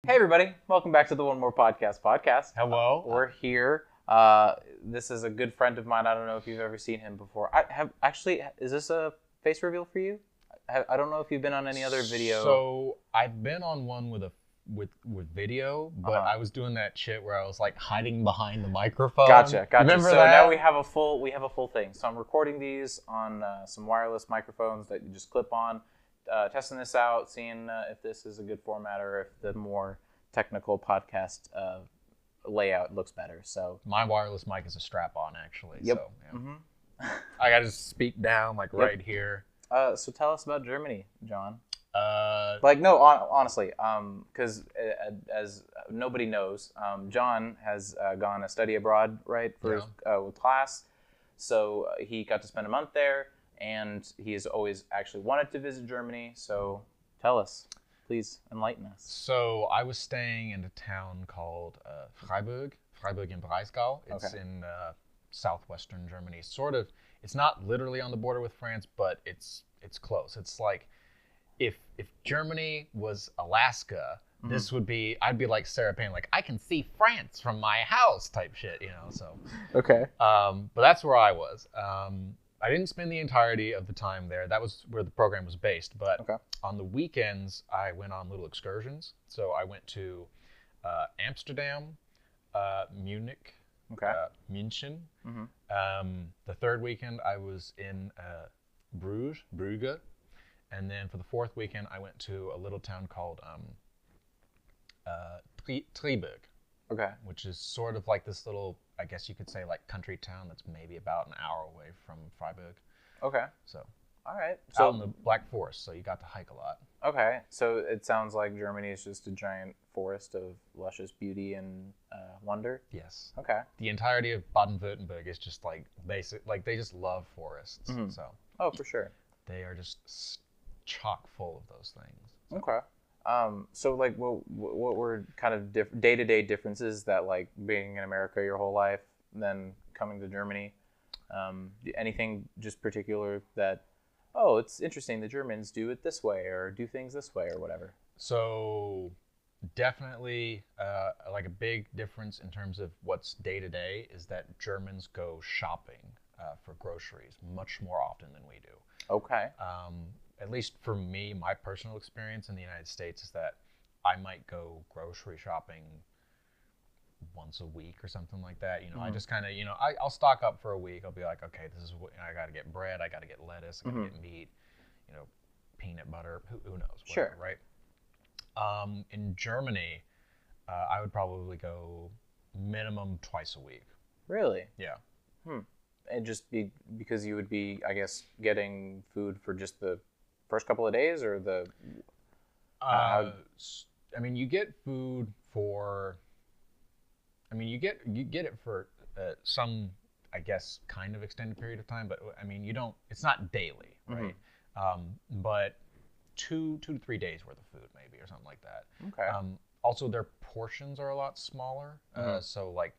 Hey everybody, welcome back to the One More Podcast. Hello. We're here. This is a good friend of mine. I don't know if you've ever seen him before. Is this a face reveal for you? I don't know if you've been on any other video. So I've been on one with video, but I was doing that shit where I was like hiding behind the microphone. Gotcha. Remember so that? Now we have a full thing. So I'm recording these on some wireless microphones that you just clip on. Testing this out, seeing if this is a good format or if the more technical podcast layout looks better. So my wireless mic is a strap-on actually. Yep. So, yeah. I gotta just speak down like right here. So tell us about Germany, John. Honestly, because as nobody knows, John has gone to study abroad, right, for with class. So he got to spend a month there, and he has always actually wanted to visit Germany. So tell us, please enlighten us. So I was staying in a town called Freiburg im Breisgau. It's in southwestern Germany. Sort of, it's not literally on the border with France, but it's close. It's like if Germany was Alaska, this would be, I'd be like Sarah Payne, like I can see France from my house type shit, you know. So okay. But that's where I was. I didn't spend the entirety of the time there. That was where the program was based. But on the weekends, I went on little excursions. So I went to Amsterdam, Munich, München. The third weekend, I was in Brugge. And then for the fourth weekend, I went to a little town called Triberg. Okay. Which is sort of like this little, I guess you could say, like country town that's maybe about an hour away from Freiburg. Okay. So, all right. So out in the Black Forest, so you got to hike a lot. Okay. So it sounds like Germany is just a giant forest of luscious beauty and wonder. Yes. Okay. The entirety of Baden-Württemberg is just like basic, like they just love forests. So. Oh, for sure. They are just chock full of those things. So. Okay. So like, what were kind of day-to-day differences that, like, being in America your whole life, then coming to Germany? Anything just particular that, oh, it's interesting the Germans do it this way or do things this way or whatever? So definitely like a big difference in terms of what's day-to-day is that Germans go shopping for groceries much more often than we do. Okay. At least for me, my personal experience in the United States is that I might go grocery shopping once a week or something like that. You know, I just kind of, I'll stock up for a week. I'll be like, okay, this is what I got to get bread. I got to get lettuce. I got to get meat, peanut butter, who knows, whatever, right? In Germany, I would probably go minimum twice a week. Really? Yeah. And just because you would be, I guess, getting food for just the first couple of days, or the? I mean, you get food for. I mean, you get it for some, I guess, kind of extended period of time, but I mean, you don't. It's not daily, right? But 2 to 3 days worth of food, maybe, or something like that. Okay. Also, their portions are a lot smaller. So, like,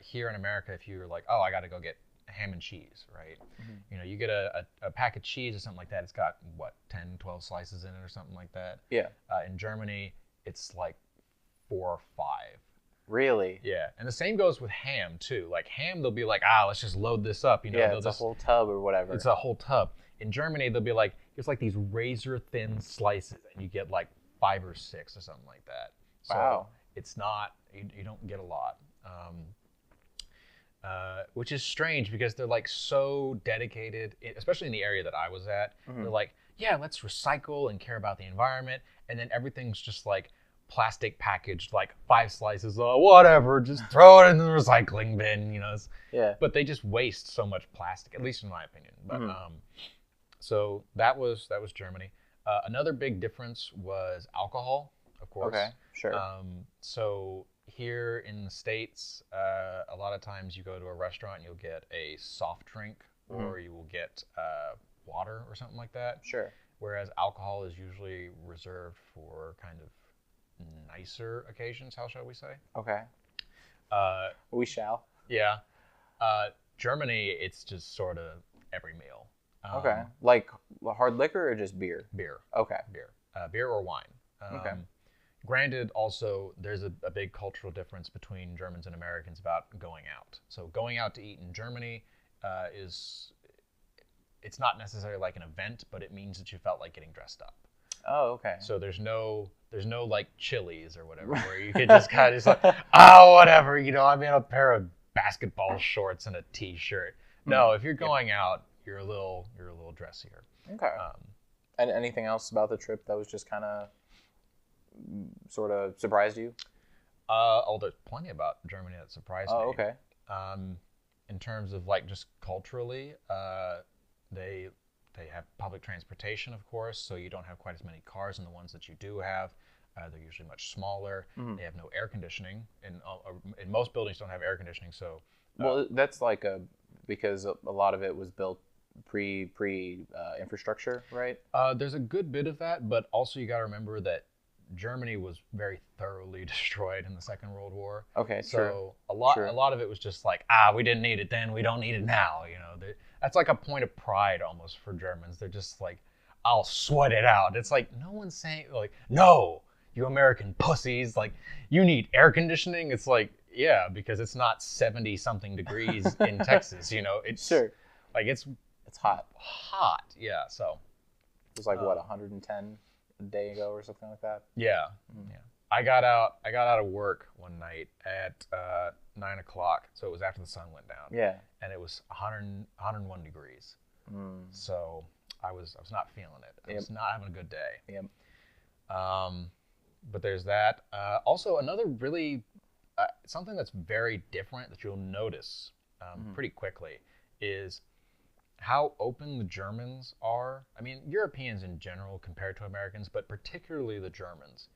here in America, if you're like, oh, I got to go get ham and cheese, right? You get a pack of cheese or something like that. It's got, 10, 12 slices in it or something like that. Yeah. In Germany, it's like 4 or 5. Really? Yeah. And the same goes with ham, too. Like, ham, they'll be like, let's just load this up. It's a whole tub or whatever. It's a whole tub. In Germany, they'll be like, it's like these razor-thin slices, and you get like 5 or 6 or something like that. So wow. It's not, you don't get a lot. Which is strange because they're like so dedicated, especially in the area that I was at. They're like, yeah, let's recycle and care about the environment, and then everything's just like plastic packaged, like 5 slices, whatever, just throw it in the recycling bin, Yeah. But they just waste so much plastic, at least in my opinion. But so that was Germany. Another big difference was alcohol, of course. Okay, sure. So here in the States, a lot of times you go to a restaurant and you'll get a soft drink or you will get water or something like that. Sure. Whereas alcohol is usually reserved for kind of nicer occasions, how shall we say? Okay. We shall. Yeah. Germany, it's just sort of every meal. Okay. Like hard liquor or just beer? Beer. Okay. Beer or wine. Okay. Granted, also, there's a big cultural difference between Germans and Americans about going out. So going out to eat in Germany it's not necessarily like an event, but it means that you felt like getting dressed up. Oh, okay. So there's no like Chili's or whatever where you could just kind of just like, oh, whatever, I'm in a pair of basketball shorts and a t-shirt. No, if you're going out, you're a little dressier. Okay. And anything else about the trip that was just kind of sort of surprised you? There's plenty about Germany that surprised me. Oh, okay. In terms of like just culturally, they have public transportation, of course, so you don't have quite as many cars, and the ones that you do have, they're usually much smaller. They have no air conditioning, and most buildings don't have air conditioning. So, well, that's like because a lot of it was built pre infrastructure, right? There's a good bit of that, but also you got to remember that Germany was very thoroughly destroyed in the Second World War. Okay, so a lot of it was just like, we didn't need it then, we don't need it now. That's like a point of pride almost for Germans. They're just like, I'll sweat it out. It's like no one's saying like, no, you American pussies, like you need air conditioning. It's like, yeah, because it's not 70 something degrees in Texas. It's like it's hot. Yeah. So it was like what 110 a day ago or something like that. Yeah. Yeah. I got out of work one night at 9 o'clock, so it was after the sun went down. Yeah. And it was 101 degrees. So I was not feeling it. I was not having a good day. Yep. But there's that. Also, another really something that's very different that you'll notice pretty quickly is how open the Germans are. I mean, Europeans in general compared to Americans, but particularly the Germans.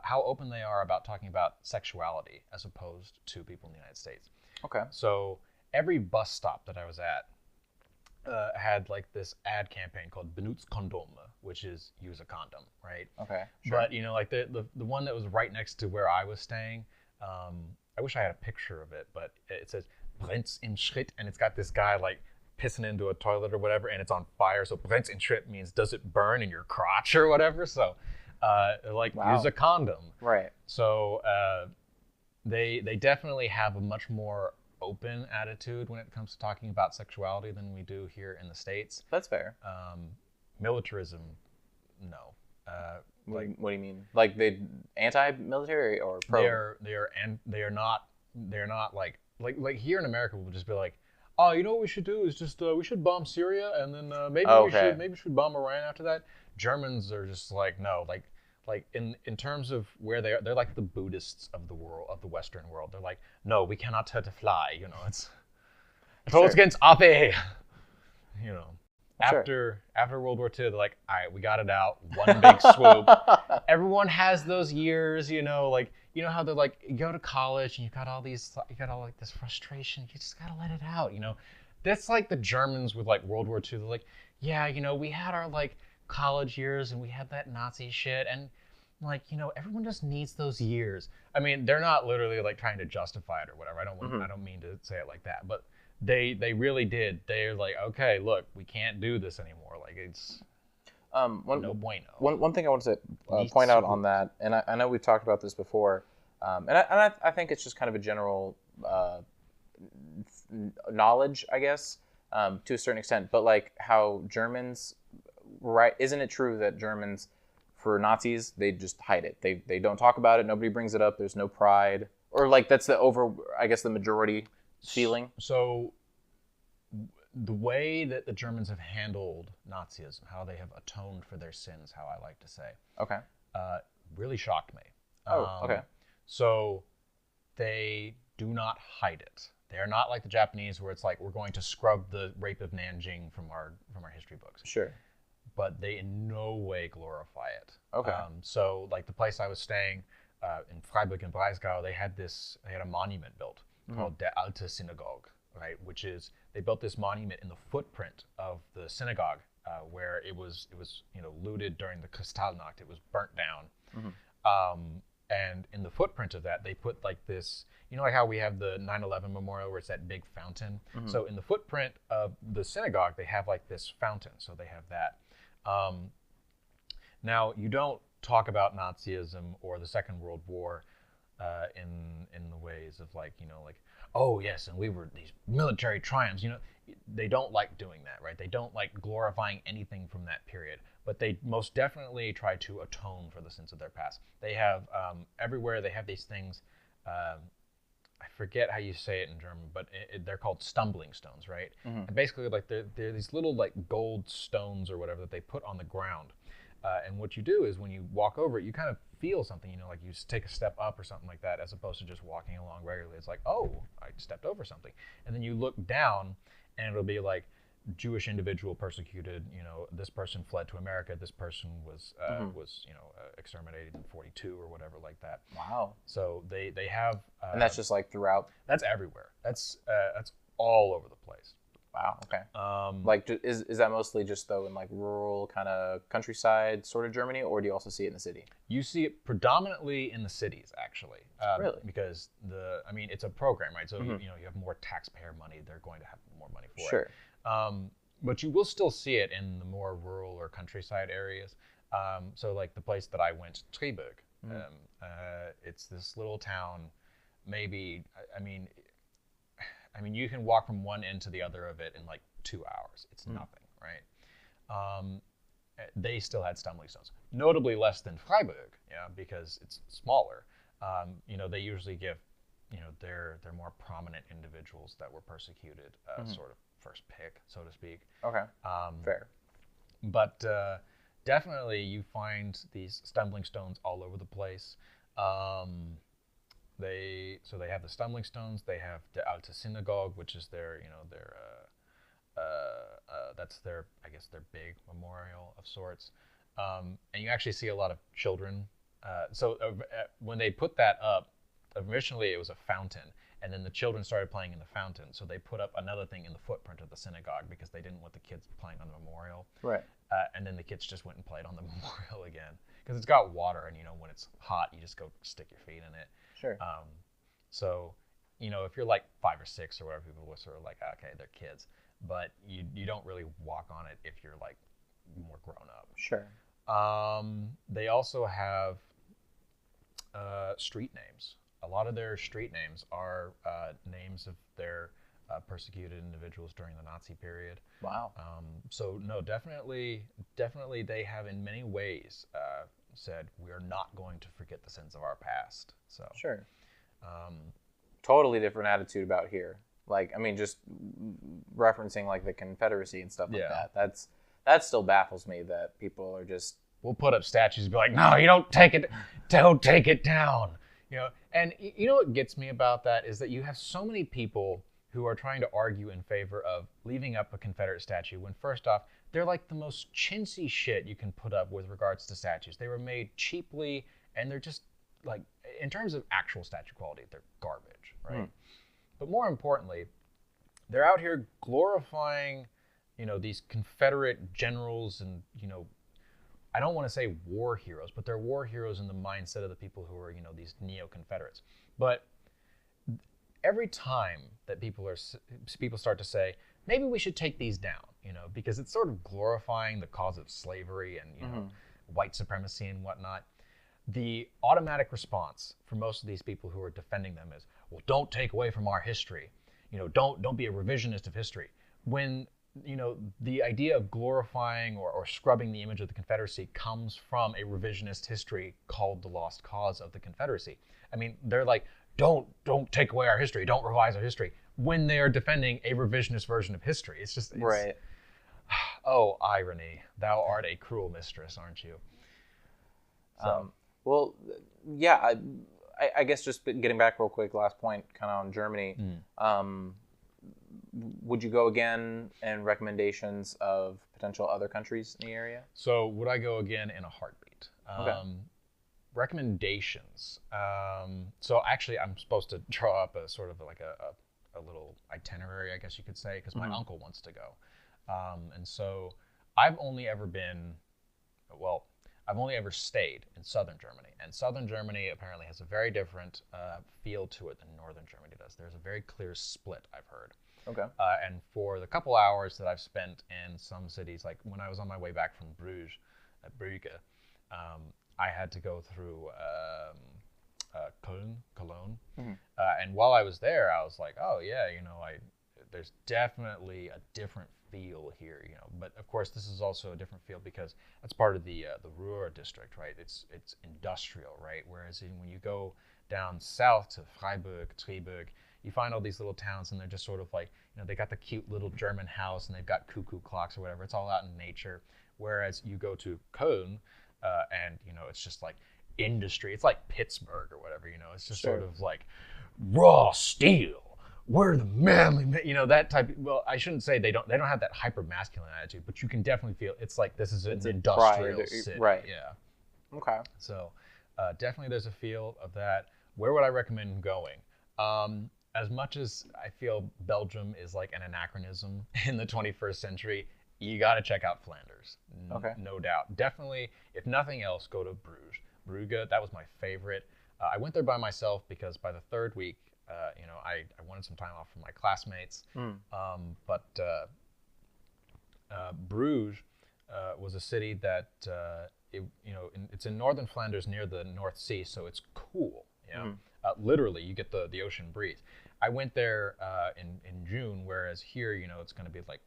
How open they are about talking about sexuality as opposed to people in the United States. Okay. So every bus stop that I was at had like this ad campaign called Benutzt Kondome, which is use a condom, right? Okay. Sure. But like the one that was right next to where I was staying, I wish I had a picture of it, but it says Brennt's im Schritt, and it's got this guy like pissing into a toilet or whatever, and it's on fire. So Brennt's im Schritt means does it burn in your crotch or whatever? So use a condom. Right. So they definitely have a much more open attitude when it comes to talking about sexuality than we do here in the States. That's fair. Militarism, no. What do you mean? Like they anti-military or pro? They're not like here in America we'll just be like, oh, you know what we should do is just we should bomb Syria and then maybe we should bomb Iran after that. Germans are just like, no, like in terms of where they are, they're like the Buddhists of the world, of the Western world. They're like, no, we cannot hurt a fly. It's goes against AP. After World War II, they're like, all right, we got it out, one big swoop. Everyone has those years, like how they're like, you go to college and you got all like this frustration. You just gotta let it out, That's like the Germans with like World War II. They're like, yeah, we had our like college years and we had that Nazi shit and like everyone just needs those years. I mean, they're not literally like trying to justify it or whatever. I don't mean to say it like that, but they really did. They're like, okay, look, we can't do this anymore. Like it's no bueno. One thing I want to point out on that, and I know we've talked about this before, and I think it's just kind of a general knowledge, I guess, to a certain extent, but like how Germans. Right? Isn't it true that Germans, for Nazis, they just hide it? They don't talk about it. Nobody brings it up. There's no pride, or like that's the majority feeling. So, the way that the Germans have handled Nazism, how they have atoned for their sins, how I like to say, okay, really shocked me. Okay. So, they do not hide it. They are not like the Japanese, where it's like we're going to scrub the rape of Nanjing from our history books. Sure. But they in no way glorify it. Okay. So like the place I was staying in Freiburg and Breisgau, they had a monument built called Der Alte Synagogue, right? Which is they built this monument in the footprint of the synagogue where it was looted during the Kristallnacht. It was burnt down. And in the footprint of that, they put like this, like how we have the 9/11 memorial where it's that big fountain. So in the footprint of the synagogue, they have like this fountain. So they have that. Now, you don't talk about Nazism or the Second World War in the ways of like, like, oh yes, and we were these military triumphs. They don't like doing that, right? They don't like glorifying anything from that period, but they most definitely try to atone for the sins of their past. They have everywhere they have these things. I forget how you say it in German, but they're called stumbling stones, right? And basically, like they're these little like gold stones or whatever that they put on the ground. And what you do is when you walk over it, you kind of feel something, like you just take a step up or something like that, as opposed to just walking along regularly. It's like, oh, I stepped over something. And then you look down, and it'll be like Jewish individual persecuted. This person fled to America. This person was exterminated in 42 or whatever like that. Wow. So they have. And that's just like throughout. That's everywhere. That's all over the place. Wow. Okay. Like, is that mostly just though in like rural kind of countryside sort of Germany, or do you also see it in the city? You see it predominantly in the cities, actually. Really? Because it's a program, right? So you have more taxpayer money. They're going to have more money for Sure. it. But you will still see it in the more rural or countryside areas. So like the place that I went, Triberg, it's this little town. Maybe you can walk from one end to the other of it in like 2 hours. It's nothing, right? They still had stumbling stones, notably less than Freiburg, because it's smaller. They usually give, their more prominent individuals that were persecuted sort of first pick, so to speak. Okay. Fair. But definitely, you find these stumbling stones all over the place. They have the stumbling stones. They have the Alte Synagogue, which is their that's their big memorial of sorts. And you actually see a lot of children. When they put that up, originally it was a fountain, and then the children started playing in the fountain. So they put up another thing in the footprint of the synagogue because they didn't want the kids playing on the memorial. Right. And then the kids just went and played on the memorial again because it's got water, and when it's hot, you just go stick your feet in it. Sure. If you're like 5 or 6 or whatever, people were sort of like, okay, they're kids, but you don't really walk on it if you're like more grown up. Sure. They also have street names. A lot of their street names are names of their persecuted individuals during the Nazi period. Wow. So no, definitely they have in many ways said we are not going to forget the sins of our past. So sure. Totally different attitude about here. Like, just referencing like the Confederacy and stuff like that. That still baffles me that people are just. We'll put up statues and be like, no, you don't take it down. And what gets me about that is that you have so many people who are trying to argue in favor of leaving up a Confederate statue when, first off, they're like the most chintzy shit you can put up with regards to statues. They were made cheaply, and they're just like, in terms of actual statue quality, they're garbage, right? But more importantly, they're out here glorifying, these Confederate generals and, I don't want to say war heroes, but they're war heroes in the mindset of the people who are, these neo-Confederates. But every time that people start to say, maybe we should take these down, because it's sort of glorifying the cause of slavery and, white supremacy and whatnot, the automatic response for most of these people who are defending them is, well, don't take away from our history. Don't be a revisionist of history. When, the idea of glorifying or scrubbing the image of the Confederacy comes from a revisionist history called the lost cause of the Confederacy. They're like, don't take away our history, don't revise our history, when they are defending a revisionist version of history. It's right. Oh, irony. Thou art a cruel mistress, aren't you? So. Well, yeah, I guess just getting back real quick, last point kind of on Germany. Would you go again, and recommendations of potential other countries in the area? So would I go again in a heartbeat? Okay. Recommendations. So actually I'm supposed to draw up a sort of like a little itinerary, I guess you could say, because my uncle wants to go. And so I've only ever stayed in southern Germany, and southern Germany apparently has a very different feel to it than northern Germany does. There's a very clear split, I've heard. Okay. And for the couple hours that I've spent in some cities, like when I was on my way back from Bruges, at Brugge, I had to go through Cologne. Mm-hmm. And while I was there, I was like, oh yeah, there's definitely a different feel here, But of course, this is also a different feel because that's part of the Ruhr district, right? It's industrial, right? Whereas when you go down south to Freiburg, Triberg, you find all these little towns, and they're just sort of like, they got the cute little German house, and they've got cuckoo clocks or whatever. It's all out in nature. Whereas you go to Köln, and it's just like industry. It's like Pittsburgh or whatever. It's just sort of like raw steel. We're the manly, that type. Well, I shouldn't say they don't have that hyper masculine attitude, but you can definitely feel it's like this is an industrial city, right? Yeah. Okay. So definitely, there's a feel of that. Where would I recommend going? As much as I feel Belgium is like an anachronism in the 21st century, you got to check out Flanders. Okay. No doubt. Definitely, if nothing else, go to Bruges. Brugge, that was my favorite. I went there by myself because by the third week, I wanted some time off from my classmates. But Bruges was a city that, it's in northern Flanders near the North Sea, so it's cool. Literally, you get the ocean breeze. I went there in June, whereas here, it's going to be like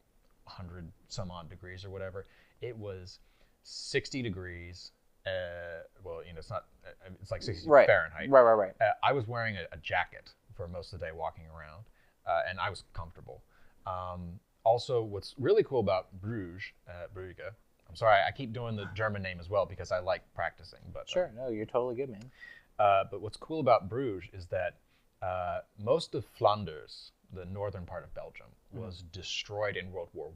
100 some odd degrees or whatever. It was 60 degrees. Well, it's not. It's like 60 Fahrenheit. Right. I was wearing a jacket for most of the day walking around, and I was comfortable. Also, what's really cool about Brugge, I'm sorry, I keep doing the German name as well because I like practicing. But sure, no, you're totally good, man. But what's cool about Bruges is that most of Flanders, the northern part of Belgium, was destroyed in World War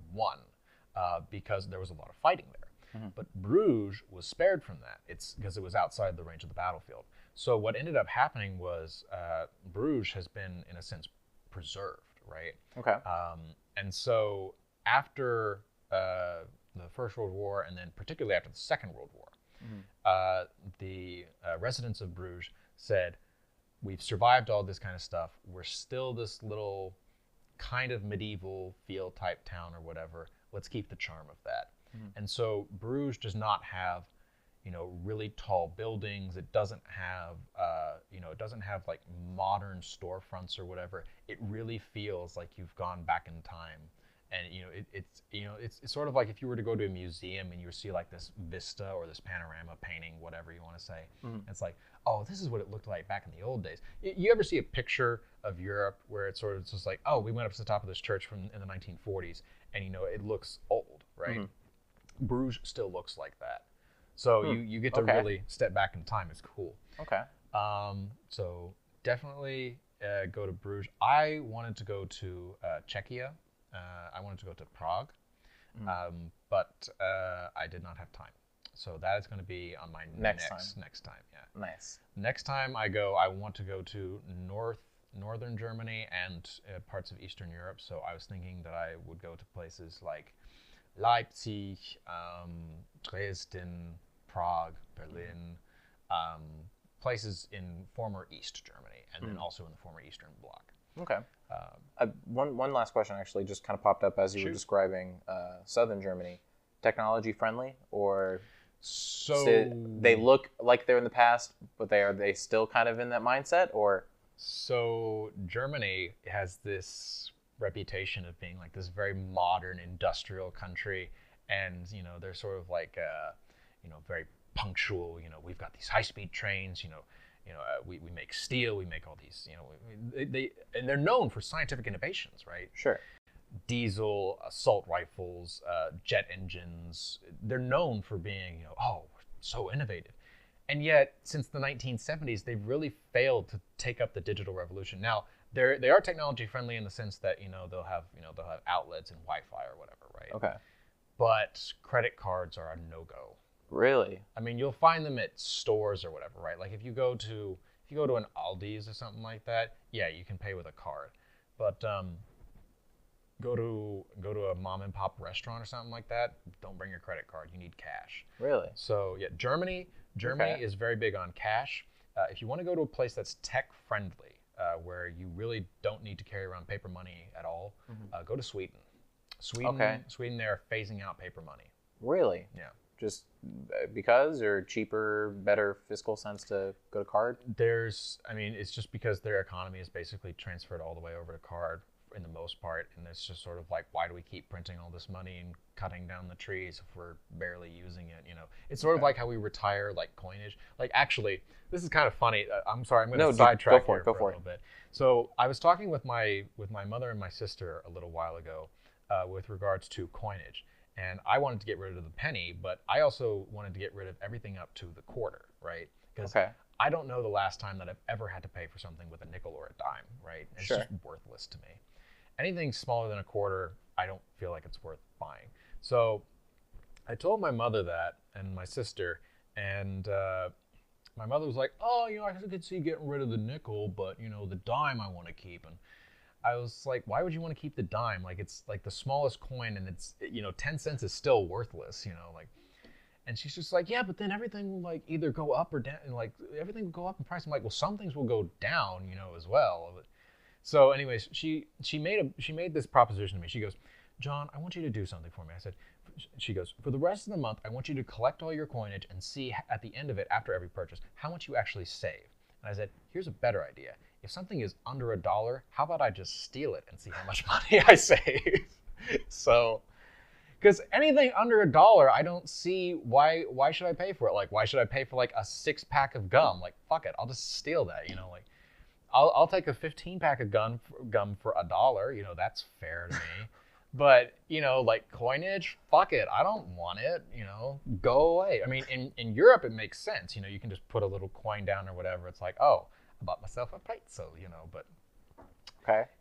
I because there was a lot of fighting there. But Bruges was spared from that. It's because it was outside the range of the battlefield. So what ended up happening was Bruges has been, in a sense, preserved, right? Okay. And so after the First World War, and then particularly after the Second World War, the residents of Bruges said, we've survived all this kind of stuff. We're still this little kind of medieval feel type town or whatever. Let's keep the charm of that. And so Bruges does not have, really tall buildings. It doesn't have, like modern storefronts or whatever. It really feels like you've gone back in time. And it's sort of like if you were to go to a museum and you see like this vista or this panorama painting, whatever you want to say. It's like, oh, this is what it looked like back in the old days. You ever see a picture of Europe where it's sort of just like, oh, we went up to the top of this church in the 1940s, and it looks old, right? Bruges still looks like that. So you get to really step back in time. It's cool. Okay. So definitely go to Bruges. I wanted to go to Czechia. I wanted to go to Prague, but I did not have time. So that is going to be on my next time. Yeah. Nice. Next time I go, I want to go to northern Germany and parts of Eastern Europe. So I was thinking that I would go to places like Leipzig, Dresden, Prague, Berlin, places in former East Germany, and then also in the former Eastern Bloc. Okay. One last question actually just kind of popped up as you were describing southern Germany. Technology friendly, or so they look like they're in the past, but are they still kind of in that mindset, or? So Germany has this reputation of being like this very modern industrial country, and they're sort of like very punctual. We've got these high-speed trains. We make steel. We make all these. And they're known for scientific innovations, right? Sure. Diesel, assault rifles, jet engines. They're known for being so innovative. And yet, since the 1970s, they've really failed to take up the digital revolution. Now, they are technology friendly in the sense that they'll have outlets and Wi-Fi or whatever, right? Okay. But credit cards are a no-go. Really? I mean, you'll find them at stores or whatever, right? Like if you go to an Aldi's or something like that, yeah, you can pay with a card. But go to a mom and pop restaurant or something like that, don't bring your credit card. You need cash. Really? So yeah, Germany is very big on cash. If you want to go to a place that's tech friendly, where you really don't need to carry around paper money at all, go to Sweden. Sweden, they're phasing out paper money. Really? Yeah. just because, or cheaper, better fiscal sense to go to card? It's just because their economy is basically transferred all the way over to card in the most part, and it's just sort of like, why do we keep printing all this money and cutting down the trees if we're barely using it? It's sort of like how we retire like coinage. Like, actually, this is kind of funny. I'm sorry, I'm going to sidetrack here for a little bit. So I was talking with my mother and my sister a little while ago with regards to coinage. And I wanted to get rid of the penny, but I also wanted to get rid of everything up to the quarter, right? Because I don't know the last time that I've ever had to pay for something with a nickel or a dime, right? It's just worthless to me. Anything smaller than a quarter, I don't feel like it's worth buying. So I told my mother that, and my sister, and my mother was like, oh, I could see getting rid of the nickel, but, the dime I want to keep. And I was like, why would you want to keep the dime? Like, it's like the smallest coin, and it's, 10 cents is still worthless, and she's just like, yeah, but then everything will like either go up or down, and like everything will go up in price. I'm like, well, some things will go down, as well. So anyways, she made this proposition to me. She goes, John, I want you to do something for me. She goes, for the rest of the month, I want you to collect all your coinage and see at the end of it, after every purchase, how much you actually save. And I said, here's a better idea. If something is under $1, how about I just steal it and see how much money I save? So, because anything under $1, I don't see why should I pay for it? Like, why should I pay for like a 6-pack of gum? Like, fuck it, I'll just steal that. Like, I'll take a 15-pack of gum for $1. That's fair to me. But like coinage, fuck it, I don't want it. Go away. I mean, in Europe it makes sense. You can just put a little coin down or whatever. It's like, oh, I bought myself a plate, so but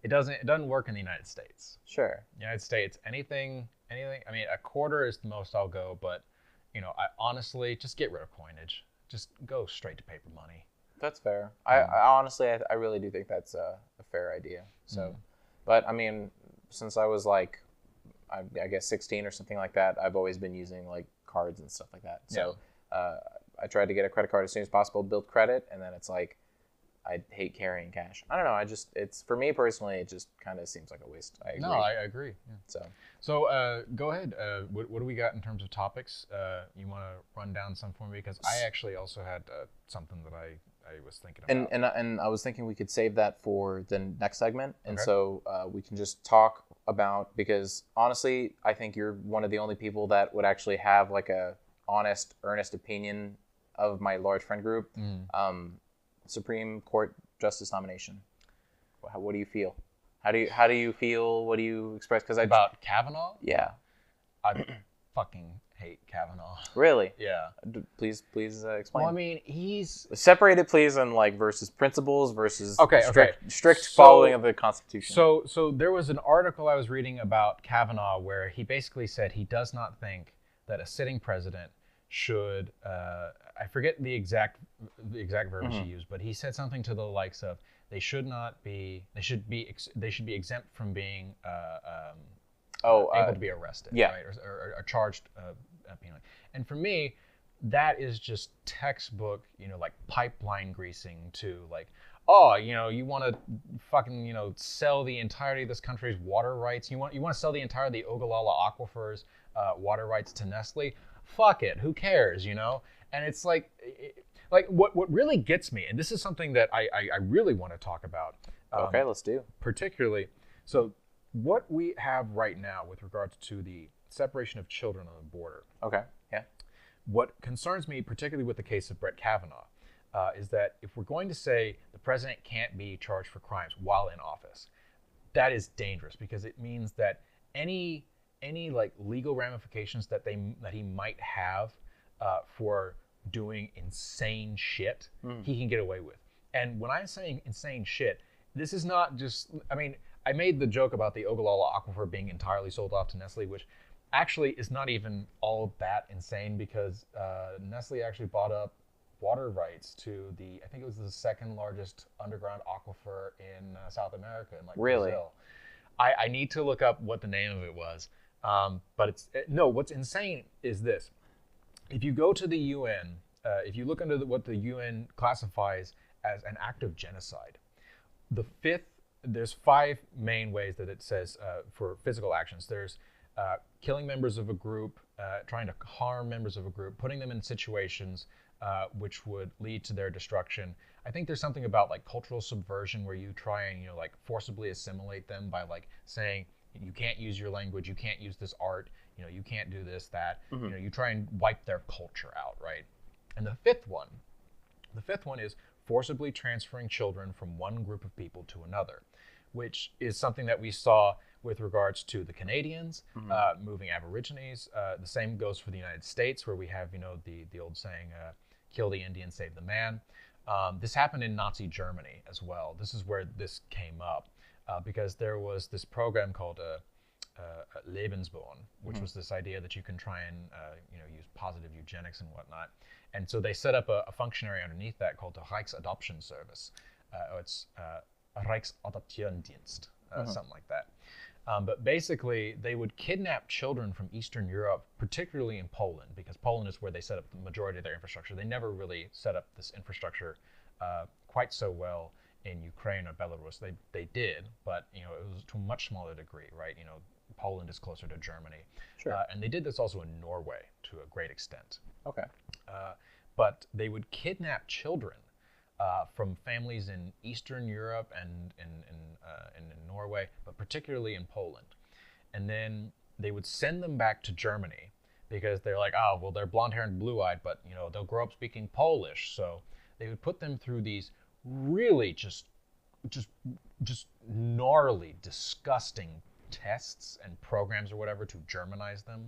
it doesn't work in the United States. Sure. United States, anything. I mean, a quarter is the most I'll go, but I honestly just get rid of coinage. Just go straight to paper money. That's fair. I honestly, I really do think that's a fair idea. So, but I mean, since I was like, I guess 16 or something like that, I've always been using like cards and stuff like that. So I tried to get a credit card as soon as possible, build credit, and then it's like, I hate carrying cash. I don't know. It's for me personally, it just kind of seems like a waste. I agree. No, I agree. Yeah. So go ahead. What do we got in terms of topics? You want to run down some for me? Because I actually also had something that I was thinking about. And I was thinking we could save that for the next segment. And so we can just talk about, because honestly, I think you're one of the only people that would actually have like a honest, earnest opinion of my large friend group. Supreme Court Justice nomination. What do you feel? How do you feel? What do you express? About Kavanaugh? Yeah. I fucking hate Kavanaugh. Really? Yeah. Please explain. Well, I mean, he's separate it, please, and like versus principles versus strict so, following of the Constitution. So there was an article I was reading about Kavanaugh where he basically said he does not think that a sitting president should. I forget the exact verbiage he used, but he said something to the likes of they should be exempt from being able to be arrested, right, or charged penally. And for me, that is just textbook, like pipeline greasing to like, oh, you want to fucking, sell the entirety of this country's water rights. You want to sell the entirety of the Ogallala aquifers water rights to Nestle. Fuck it, who cares, And it's like what really gets me, and this is something that I really want to talk about. Okay, let's do. Particularly, so what we have right now with regards to the separation of children on the border. Okay, yeah. What concerns me, particularly with the case of Brett Kavanaugh, is that if we're going to say the president can't be charged for crimes while in office, that is dangerous, because it means that any like legal ramifications that he might have for doing insane shit, he can get away with. And when I'm saying insane shit, this is not just, I mean, I made the joke about the Ogallala aquifer being entirely sold off to Nestle, which actually is not even all that insane, because Nestle actually bought up water rights to I think it was the second largest underground aquifer in South America, in like Brazil. I need to look up what the name of it was. But what's insane is this. If you go to the UN, if you look under what the UN classifies as an act of genocide, there's 5 main ways that it says for physical actions. There's killing members of a group, trying to harm members of a group, putting them in situations which would lead to their destruction. I think there's something about like cultural subversion where you try and like forcibly assimilate them by like saying you can't use your language, you can't use this art, you can't do this, that. You try and wipe their culture out, right? And the fifth one is forcibly transferring children from one group of people to another, which is something that we saw with regards to the Canadians moving Aborigines. The same goes for the United States, where we have, the old saying, kill the Indian, save the man. This happened in Nazi Germany as well. This is where this came up because there was this program called Lebensborn, which was this idea that you can try and use positive eugenics and whatnot. And so they set up a functionary underneath that called the Reichsadoption Service. It's Reichsadoptierendienst, something like that. But basically, they would kidnap children from Eastern Europe, particularly in Poland, because Poland is where they set up the majority of their infrastructure. They never really set up this infrastructure quite so well in Ukraine or Belarus. They did, but it was to a much smaller degree, right? Poland is closer to Germany. Sure. And they did this also in Norway to a great extent. Okay. But they would kidnap children from families in Eastern Europe and in Norway, but particularly in Poland. And then they would send them back to Germany because they're like, oh, well, they're blonde-haired and blue-eyed, but they'll grow up speaking Polish. So they would put them through these really just gnarly, disgusting tests and programs or whatever to Germanize them.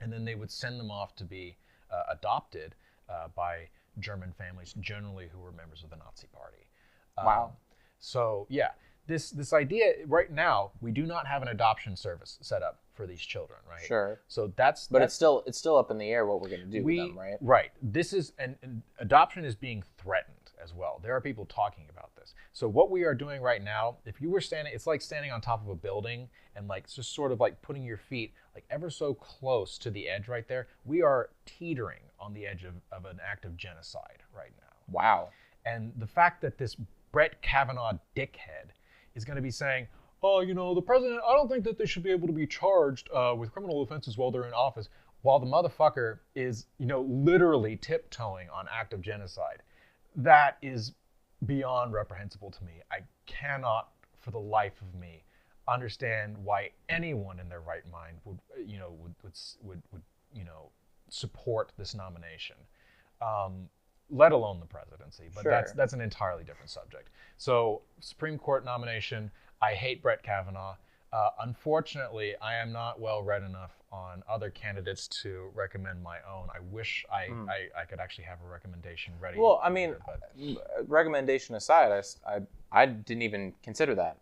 And then they would send them off to be adopted by German families, generally who were members of the Nazi Party. Wow. So yeah, this idea right now, we do not have an adoption service set up for these children, right? Sure. So but it's still up in the air what we're going to do with them, right? Right. This is and adoption is being threatened as well. There are people talking about this. So what we are doing right now, if you were standing, it's like standing on top of a building and like just sort of like putting your feet like ever so close to the edge right there. We are teetering on the edge of an act of genocide right now. Wow. And the fact that this Brett Kavanaugh dickhead is going to be saying, oh, the president, I don't think that they should be able to be charged with criminal offenses while they're in office, while the motherfucker is, literally tiptoeing on act of genocide. That is beyond reprehensible to me. I cannot, for the life of me, understand why anyone in their right mind would support this nomination, let alone the presidency. But sure. That's an entirely different subject. So Supreme Court nomination. I hate Brett Kavanaugh. Unfortunately, I am not well read enough on other candidates to recommend my own. I wish I could actually have a recommation ready. Well, I mean, recommendation aside, I didn't even consider that.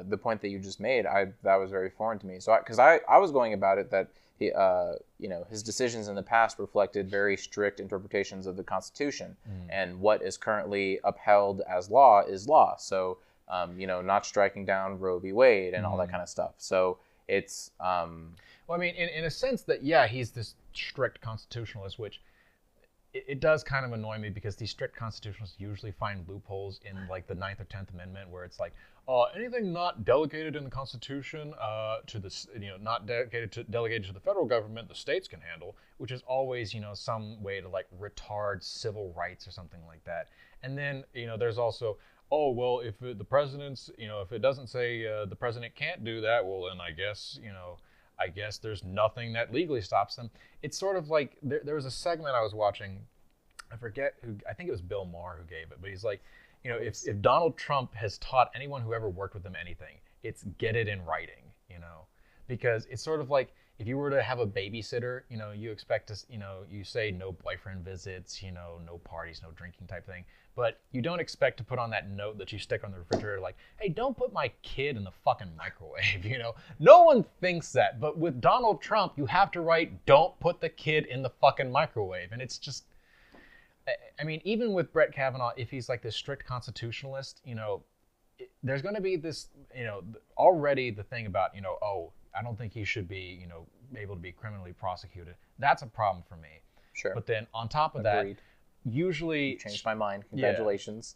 The point that you just made, that was very foreign to me. So because I was going about it that he, his decisions in the past reflected very strict interpretations of the Constitution, and what is currently upheld as law is law. So. Not striking down Roe v. Wade and all that kind of stuff. So it's... Well, I mean, in a sense that, yeah, he's this strict constitutionalist, which it does kind of annoy me because these strict constitutionalists usually find loopholes in like the 9th or 10th Amendment where it's like, anything not delegated in the Constitution to the, not delegated to the federal government, the states can handle, which is always, some way to like retard civil rights or something like that. And then, there's also... oh, well, if the president's, if it doesn't say the president can't do that, well, then I guess there's nothing that legally stops them. It's sort of like, there was a segment I was watching, I forget who, I think it was Bill Maher who gave it, but he's like, if Donald Trump has taught anyone who ever worked with him anything, it's get it in writing, because it's sort of like, if you were to have a babysitter, you expect to, you say no boyfriend visits, no parties, no drinking type thing. But you don't expect to put on that note that you stick on the refrigerator like, hey, don't put my kid in the fucking microwave, No one thinks that. But with Donald Trump, you have to write, don't put the kid in the fucking microwave. And it's just, I mean, even with Brett Kavanaugh, if he's like this strict constitutionalist, there's going to be this, already the thing about, I don't think he should be, able to be criminally prosecuted. That's a problem for me. Sure. But then on top of Agreed. that, usually... You changed my mind. Congratulations.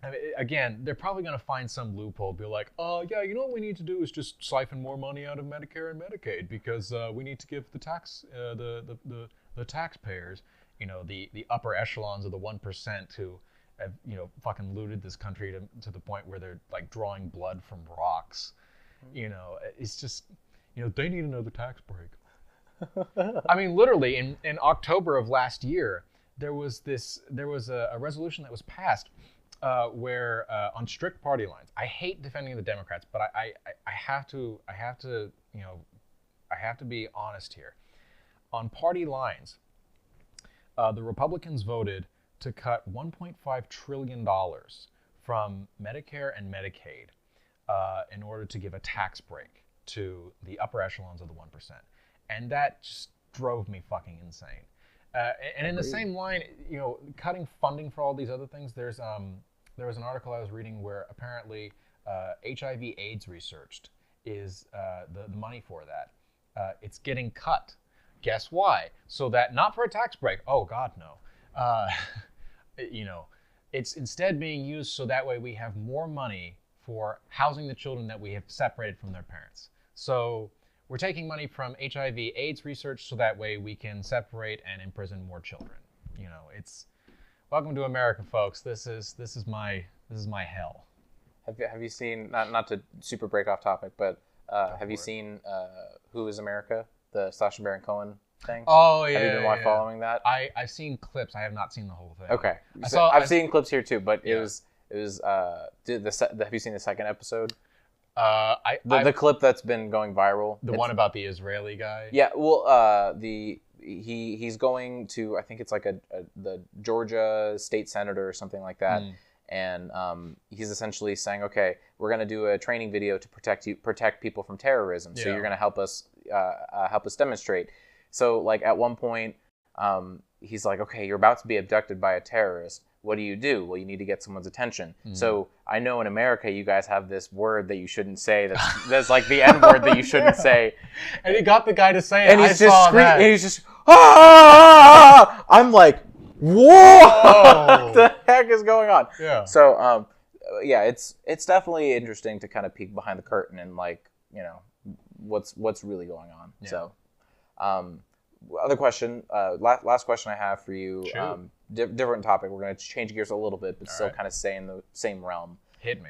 I mean, again, they're probably going to find some loophole. Be like, oh yeah, you know what we need to do is just siphon more money out of Medicare and Medicaid because we need to give the the taxpayers, the upper echelons of the 1% who have fucking looted this country to the point where they're like drawing blood from rocks. It's just they need another tax break. I mean, literally in October of last year, there was a resolution that was passed. Where on strict party lines, I hate defending the Democrats, but I have to be honest here. On party lines, the Republicans voted to cut $1.5 trillion from Medicare and Medicaid in order to give a tax break to the upper echelons of the 1%, and that just drove me fucking insane. And in the same line, cutting funding for all these other things, there was an article I was reading where apparently HIV/AIDS research is the money for that. It's getting cut. Guess why? So that not for a tax break. Oh God, no. It's instead being used so that way we have more money for housing the children that we have separated from their parents. So we're taking money from HIV/AIDS research so that way we can separate and imprison more children. It's welcome to America, folks. This is my hell. Have you seen, not to super break off topic, but have you seen Who is America, the Sacha Baron Cohen thing? Oh yeah. Have you been following that? I've seen clips. I have not seen the whole thing. Okay. I've seen clips here too, but it was have you seen the second episode? The clip that's been going viral. The one about the Israeli guy. Yeah. Well, he's going to, I think it's like the Georgia state senator or something like that, and he's essentially saying, okay, we're going to do a training video to protect people from terrorism. So you're going to help us demonstrate. So like at one point, he's like, okay, you're about to be abducted by a terrorist. What do? Well, you need to get someone's attention. So I know in America you guys have this word that you shouldn't say. That's like the N word that you shouldn't say. And he got the guy to say it. And he's just screaming. And he's just, ah! I'm like, whoa! What the heck is going on? Yeah. So it's definitely interesting to kind of peek behind the curtain and like what's really going on. Yeah. So, other question, last question I have for you. Different topic. We're going to change gears a little bit, but still kind of stay in the same realm. Hit me.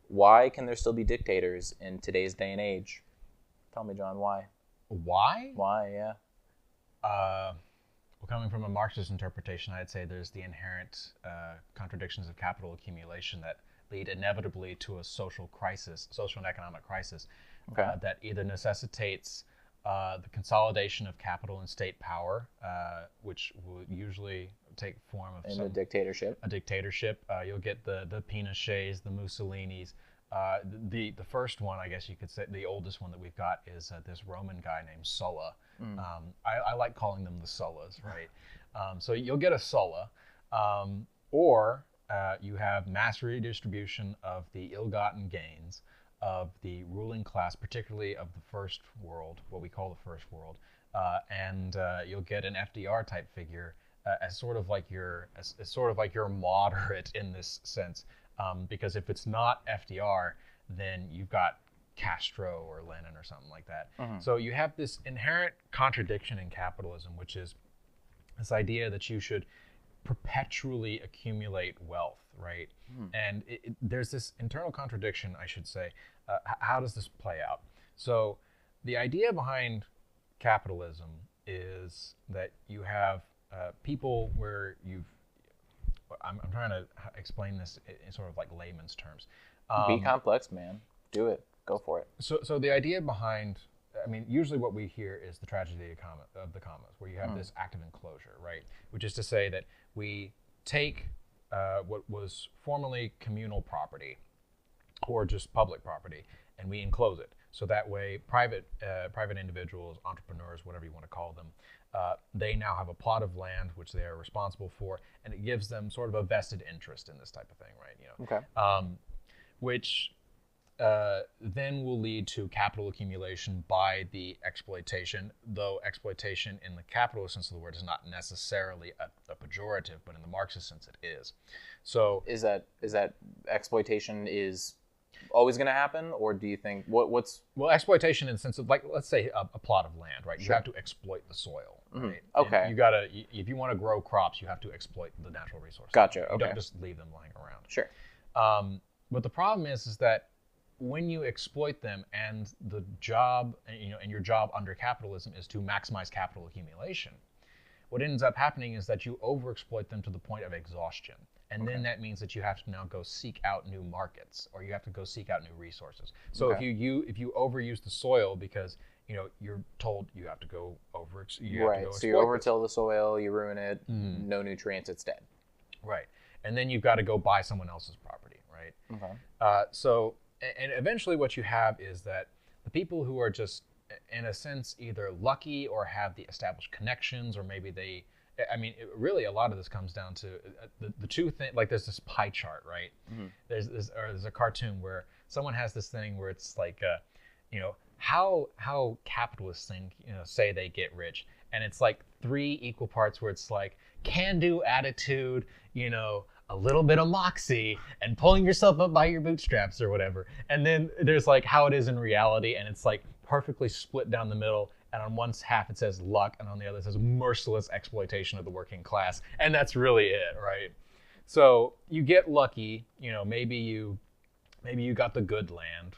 Why can there still be dictators in today's day and age? Tell me, John, why? Why? Why, yeah. Well, coming from a Marxist interpretation, I'd say there's the inherent contradictions of capital accumulation that lead inevitably to a social and economic crisis that either necessitates the consolidation of capital and state power, which will usually take form of a dictatorship. You'll get the Pinochets, the Mussolinis. The first one, I guess you could say, the oldest one that we've got is this Roman guy named Sulla. I like calling them the Sullas, right? So you'll get a Sulla, or you have mass redistribution of the ill-gotten gains of the ruling class, particularly of the first world, what we call the first world, and you'll get an FDR type figure as sort of like your moderate in this sense, because if it's not FDR, then you've got Castro or Lenin or something like that. So you have this inherent contradiction in capitalism, which is this idea that you should perpetually accumulate wealth, right? And there's this internal contradiction, I should say. How does this play out? So the idea behind capitalism is that you have people where I'm trying to explain this in sort of like layman's terms. Be complex, man. Do it. Go for it. So the idea behind, I mean, usually what we hear is the tragedy of the commons, where you have this active enclosure, right? Which is to say that we take what was formerly communal property or just public property, and we enclose it. So that way, private individuals, entrepreneurs, whatever you want to call them, they now have a plot of land which they are responsible for, and it gives them sort of a vested interest in this type of thing, right? Okay. Which then will lead to capital accumulation by the exploitation, though exploitation in the capitalist sense of the word is not necessarily a pejorative, but in the Marxist sense it is. So is that exploitation is always going to happen, or do you think what's well, exploitation in the sense of, like, let's say a plot of land, right? You Sure. have to exploit the soil, right? Okay. And you gotta, if you want to grow crops, you have to exploit the natural resources. Gotcha. You Okay. don't just leave them lying around. Sure. But the problem is that when you exploit them, and the job, and your job under capitalism is to maximize capital accumulation, what ends up happening is that you overexploit them to the point of exhaustion. And then that means that you have to now go seek out new markets, or you have to go seek out new resources. So if you overuse the soil because you're told you have to go over, Right. So you overtill the soil, you ruin it, no nutrients, it's dead. Right. And then you've got to go buy someone else's property, right? Okay. So, and eventually what you have is that the people who are just, in a sense, either lucky or have the established connections, or maybe they, really a lot of this comes down to the two things. Like, there's this pie chart, right? There's a cartoon where someone has this thing where it's like, how capitalists think, say they get rich, and it's like 3 equal parts where it's like can-do attitude, a little bit of moxie, and pulling yourself up by your bootstraps or whatever. And then there's like how it is in reality, and it's like perfectly split down the middle. And on one half it says luck, and on the other it says merciless exploitation of the working class. And that's really it, right? So you get lucky, maybe you got the good land,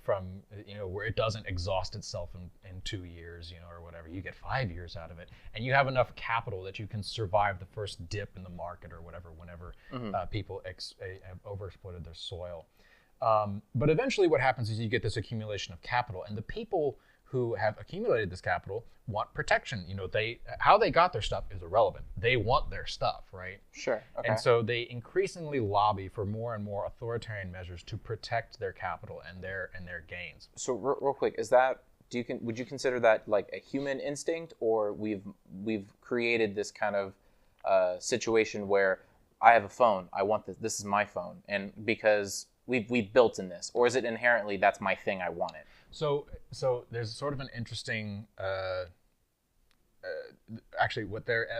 from where it doesn't exhaust itself in 2 years, or whatever. You get 5 years out of it, and you have enough capital that you can survive the first dip in the market or whatever, whenever people have overexploited their soil. But eventually what happens is you get this accumulation of capital, and the people who have accumulated this capital want protection. How they got their stuff is irrelevant. They want their stuff, right? Sure. Okay. And so they increasingly lobby for more and more authoritarian measures to protect their capital and their gains. So real quick, is that would you consider that like a human instinct, or we've created this kind of situation where I have a phone, I want this. This is my phone, and because we've built in this, or is it inherently that's my thing, I want it? So there's sort of an interesting, actually,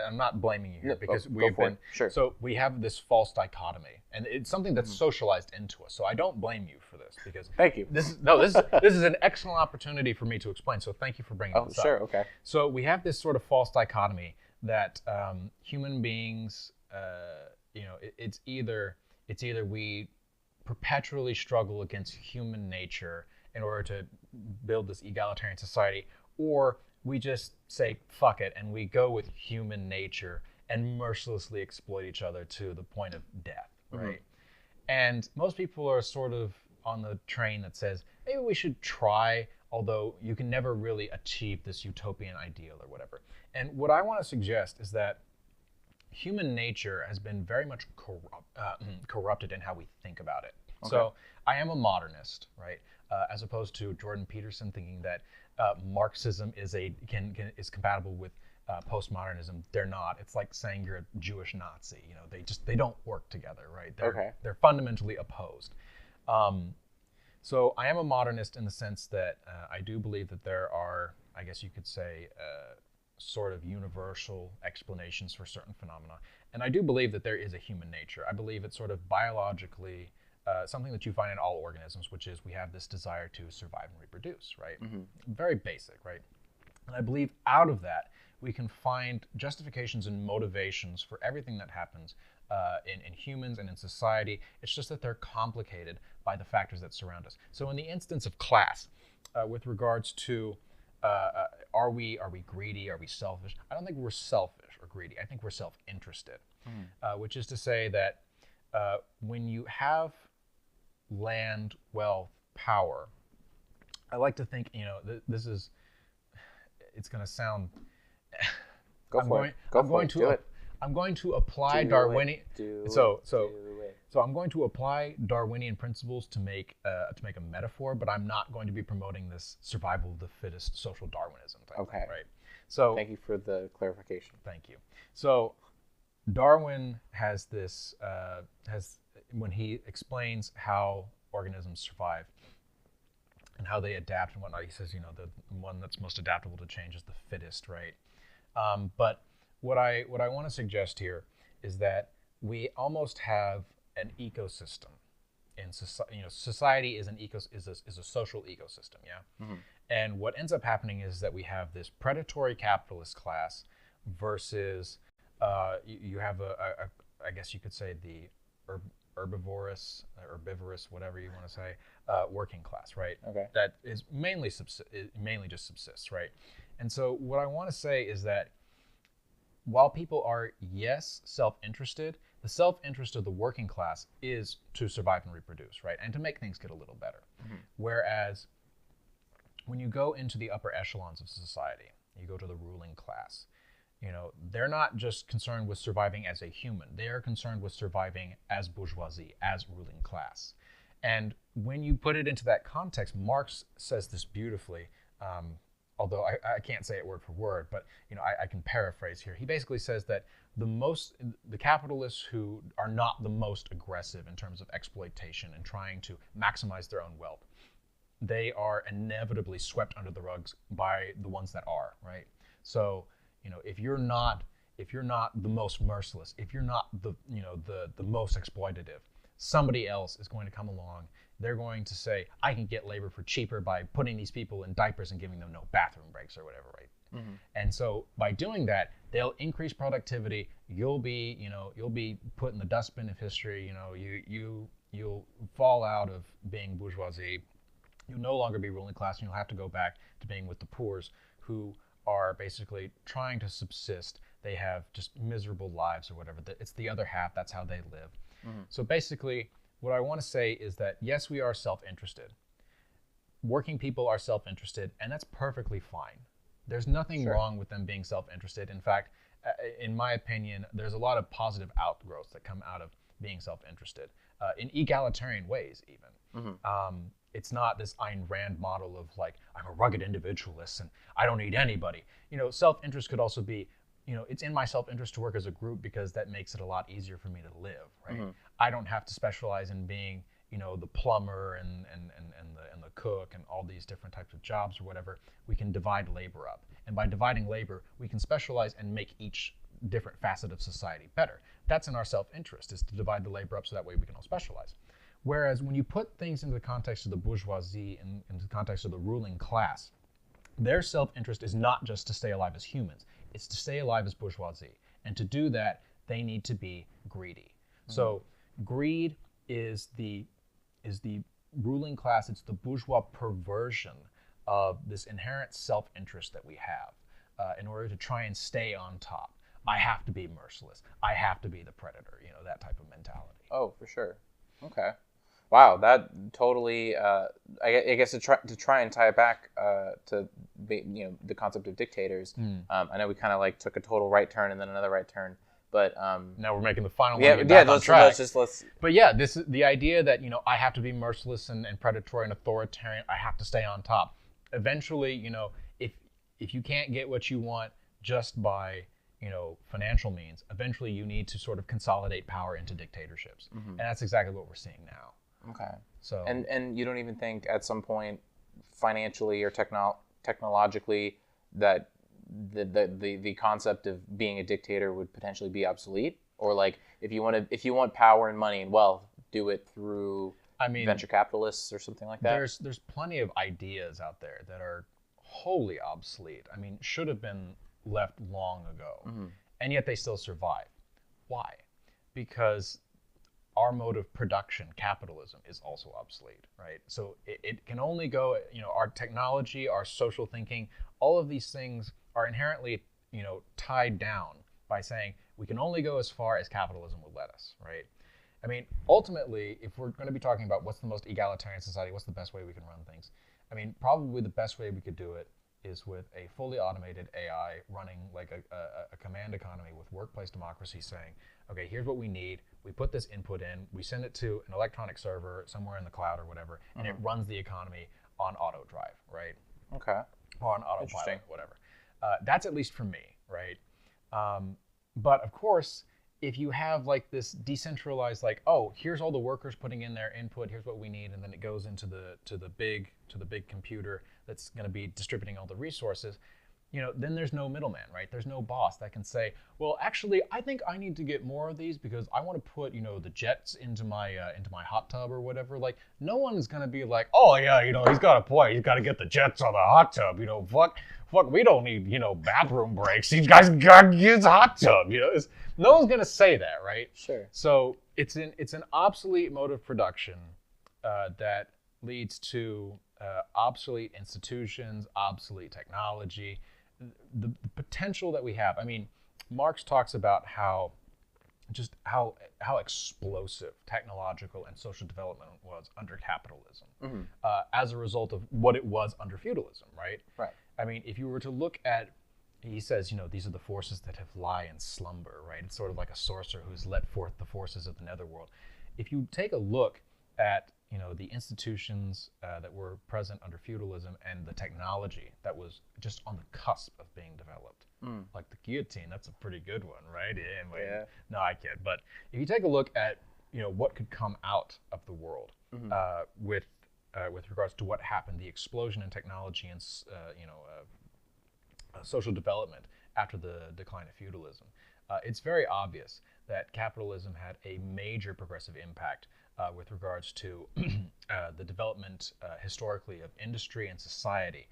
I'm not blaming you here, because we've been, sure. So we have this false dichotomy, and it's something that's socialized into us. So I don't blame you for this, because thank you. This is an excellent opportunity for me to explain. So thank you for bringing this up. Sure, okay. So we have this sort of false dichotomy that human beings, it's either we perpetually struggle against human nature in order to build this egalitarian society, or we just say fuck it and we go with human nature and mercilessly exploit each other to the point of death, right? And most people are sort of on the train that says maybe we should try, although you can never really achieve this utopian ideal or whatever. And what I want to suggest is that human nature has been very much corrupted in how we think about it. Okay. So I am a modernist, right? As opposed to Jordan Peterson thinking that Marxism is compatible with postmodernism. They're not. It's like saying you're a Jewish Nazi. They don't work together, right? They're fundamentally opposed. So I am a modernist in the sense that I do believe that there are, I guess you could say, sort of universal explanations for certain phenomena. And I do believe that there is a human nature. I believe it's sort of biologically something that you find in all organisms, which is we have this desire to survive and reproduce, right? Very basic, right? And I believe out of that, we can find justifications and motivations for everything that happens in humans and in society. It's just that they're complicated by the factors that surround us. So in the instance of class, with regards to are we greedy? Are we selfish? I don't think we're selfish or greedy. I think we're self-interested, which is to say that when you have land, wealth, power, I like to think, this is, it's going to sound, I'm going to apply Darwinian. So I'm going to apply Darwinian principles to make a metaphor, but I'm not going to be promoting this survival of the fittest social Darwinism type thing, right? So thank you for the clarification. Thank you. So Darwin has this when he explains how organisms survive and how they adapt and whatnot. He says, you know, the one that's most adaptable to change is the fittest, right? But what I want to suggest here is that we almost have an ecosystem in society. You know, society is is a social ecosystem, yeah. Mm-hmm. And what ends up happening is that we have this predatory capitalist class versus you have I guess you could say the herbivorous, whatever you want to say, working class, right? Okay. That is mainly just subsists, right? And so what I want to say is that while people are, yes, self-interested, the self-interest of the working class is to survive and reproduce, right? And to make things get a little better. Mm-hmm. Whereas when you go into the upper echelons of society, you go to the ruling class, you know, they're not just concerned with surviving as a human. They are concerned with surviving as bourgeoisie, as ruling class. And when you put it into that context, Marx says this beautifully, although I can't say it word for word, but you know, I can paraphrase here. He basically says that the capitalists who are not the most aggressive in terms of exploitation and trying to maximize their own wealth, they are inevitably swept under the rugs by the ones that are, right? So, you know, if you're not the most merciless, if you're not the most exploitative, somebody else is going to come along. They're going to say, I can get labor for cheaper by putting these people in diapers and giving them no bathroom breaks or whatever, right? Mm-hmm. And so by doing that, they'll increase productivity. You'll be put in the dustbin of history. You know, you'll fall out of being bourgeoisie. You'll no longer be ruling class, and you'll have to go back to being with the poors who are basically trying to subsist. They have just miserable lives or whatever. It's the other half. That's how they live. Mm-hmm. So basically, what I want to say is that, yes, we are self-interested. Working people are self-interested, and that's perfectly fine. There's nothing wrong with them being self-interested. In fact, in my opinion, there's a lot of positive outgrowths that come out of being self-interested, in egalitarian ways even. Mm-hmm. It's not this Ayn Rand model of like, I'm a rugged individualist and I don't need anybody. You know, self-interest could also be, you know, it's in my self-interest to work as a group because that makes it a lot easier for me to live, right? Mm-hmm. I don't have to specialize in being, you know, the plumber and the cook and all these different types of jobs or whatever. We can divide labor up. And by dividing labor, we can specialize and make each different facet of society better. That's in our self-interest, is to divide the labor up so that way we can all specialize. Whereas when you put things into the context of the bourgeoisie and into the context of the ruling class, their self-interest is not just to stay alive as humans, it's to stay alive as bourgeoisie. And to do that, they need to be greedy. Mm-hmm. So greed is the ruling class, it's the bourgeois perversion of this inherent self-interest that we have in order to try and stay on top. I have to be merciless. I have to be the predator, you know, that type of mentality. Oh, for sure. Okay. Wow, that totally. I guess to try and tie it back to the concept of dictators. I know we kind of like took a total right turn and then another right turn, but now we're making the final one. Let's. But yeah, this is the idea that, you know, I have to be merciless and predatory and authoritarian. I have to stay on top. Eventually, you know, if you can't get what you want just by, you know, financial means, eventually you need to sort of consolidate power into dictatorships, and that's exactly what we're seeing now. Okay. So and you don't even think at some point, financially or technologically, that the concept of being a dictator would potentially be obsolete, or like if you want power and money and wealth, do it through venture capitalists or something like that. There's plenty of ideas out there that are wholly obsolete. I mean, should have been left long ago, and yet they still survive. Why? Because our mode of production, capitalism, is also obsolete, right? So it can only go, you know, our technology, our social thinking, all of these things are inherently, you know, tied down by saying we can only go as far as capitalism will let us, right? I mean, ultimately, if we're going to be talking about what's the most egalitarian society, what's the best way we can run things, I mean, probably the best way we could do it is with a fully automated AI running like a command economy with workplace democracy, saying, okay, here's what we need. We put this input in, we send it to an electronic server somewhere in the cloud or whatever, and it runs the economy on auto drive, right? Okay. Or on autopilot, whatever. That's at least for me, right? But of course, if you have like this decentralized, like, oh, here's all the workers putting in their input, here's what we need, and then it goes into the big computer that's going to be distributing all the resources, then there's no middleman, right? There's no boss that can say, well, actually, I think I need to get more of these because I want to put, the jets into my hot tub or whatever. Like, no one's gonna be like, oh yeah, he's got a point. He's got to get the jets on the hot tub. Fuck, we don't need, bathroom breaks. These guys got to use hot tub. No one's gonna say that, right? Sure. So it's an obsolete mode of production that leads to obsolete institutions, obsolete technology. The potential that we have. I mean, Marx talks about how explosive technological and social development was under capitalism, as a result of what it was under feudalism, right? Right. I mean, if you were to look at, he says, these are the forces that have lie in slumber, right? It's sort of like a sorcerer who's let forth the forces of the netherworld. If you take a look at the institutions that were present under feudalism and the technology that was just on the cusp of being developed. Like the guillotine, that's a pretty good one, right? Yeah. No, I can't. But if you take a look at what could come out of the world with regards to what happened, the explosion in technology and social development after the decline of feudalism, it's very obvious that capitalism had a major progressive impact with regards to the development historically of industry and society.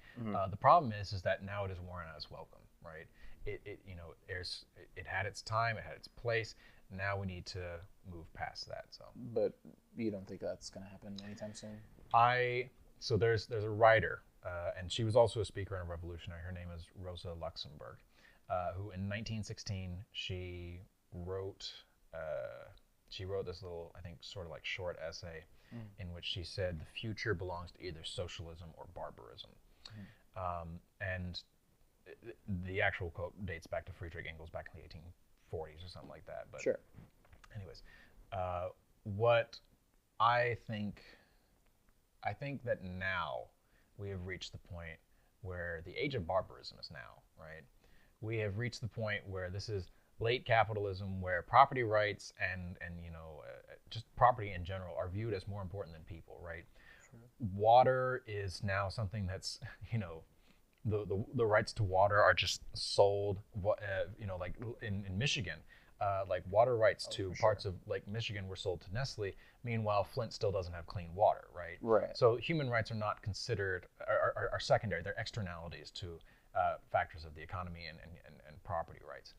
The problem is that now it is worn out as welcome, right? It had its time, it had its place. Now we need to move past that. So, but you don't think that's going to happen anytime soon? So there's a writer, and she was also a speaker and a revolutionary. Her name is Rosa Luxemburg, who in 1916 she wrote this little, I think, sort of like short essay in which she said the future belongs to either socialism or barbarism. And the actual quote dates back to Friedrich Engels back in the 1840s or something like that. But sure. Anyways, what I think that now we have reached the point where the age of barbarism is now, right? We have reached the point where this is late capitalism, where property rights and just property in general are viewed as more important than people, right? Sure. Water is now something that's, the rights to water are just sold, like in Michigan, like water rights to parts of Lake Michigan were sold to Nestle. Meanwhile, Flint still doesn't have clean water, right? Right. So human rights are not considered, are secondary. They're externalities to factors of the economy and property rights.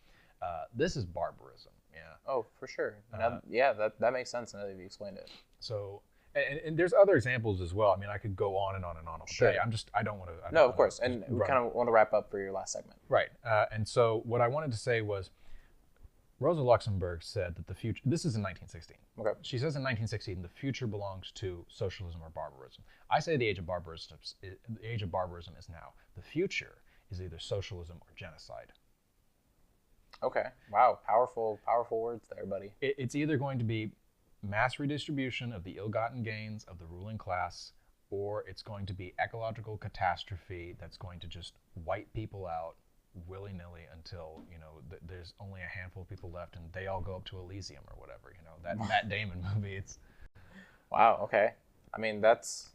This is barbarism. Yeah. Oh, for sure. That makes sense now that you explained it. So, and there's other examples as well. I mean, I could go on and on and on all day. I don't want to. No, of course. And we kind of want to wrap up for your last segment. Right. And so what I wanted to say was, Rosa Luxemburg said that the future, this is in 1916. Okay. She says in 1916, the future belongs to socialism or barbarism. I say the age of barbarism is now. The future is either socialism or genocide. Okay. Wow. Powerful words there, buddy. It's either going to be mass redistribution of the ill-gotten gains of the ruling class, or it's going to be ecological catastrophe that's going to just wipe people out willy-nilly until there's only a handful of people left and they all go up to Elysium or whatever. That Matt Damon movie. It's wow. Okay. I mean, that's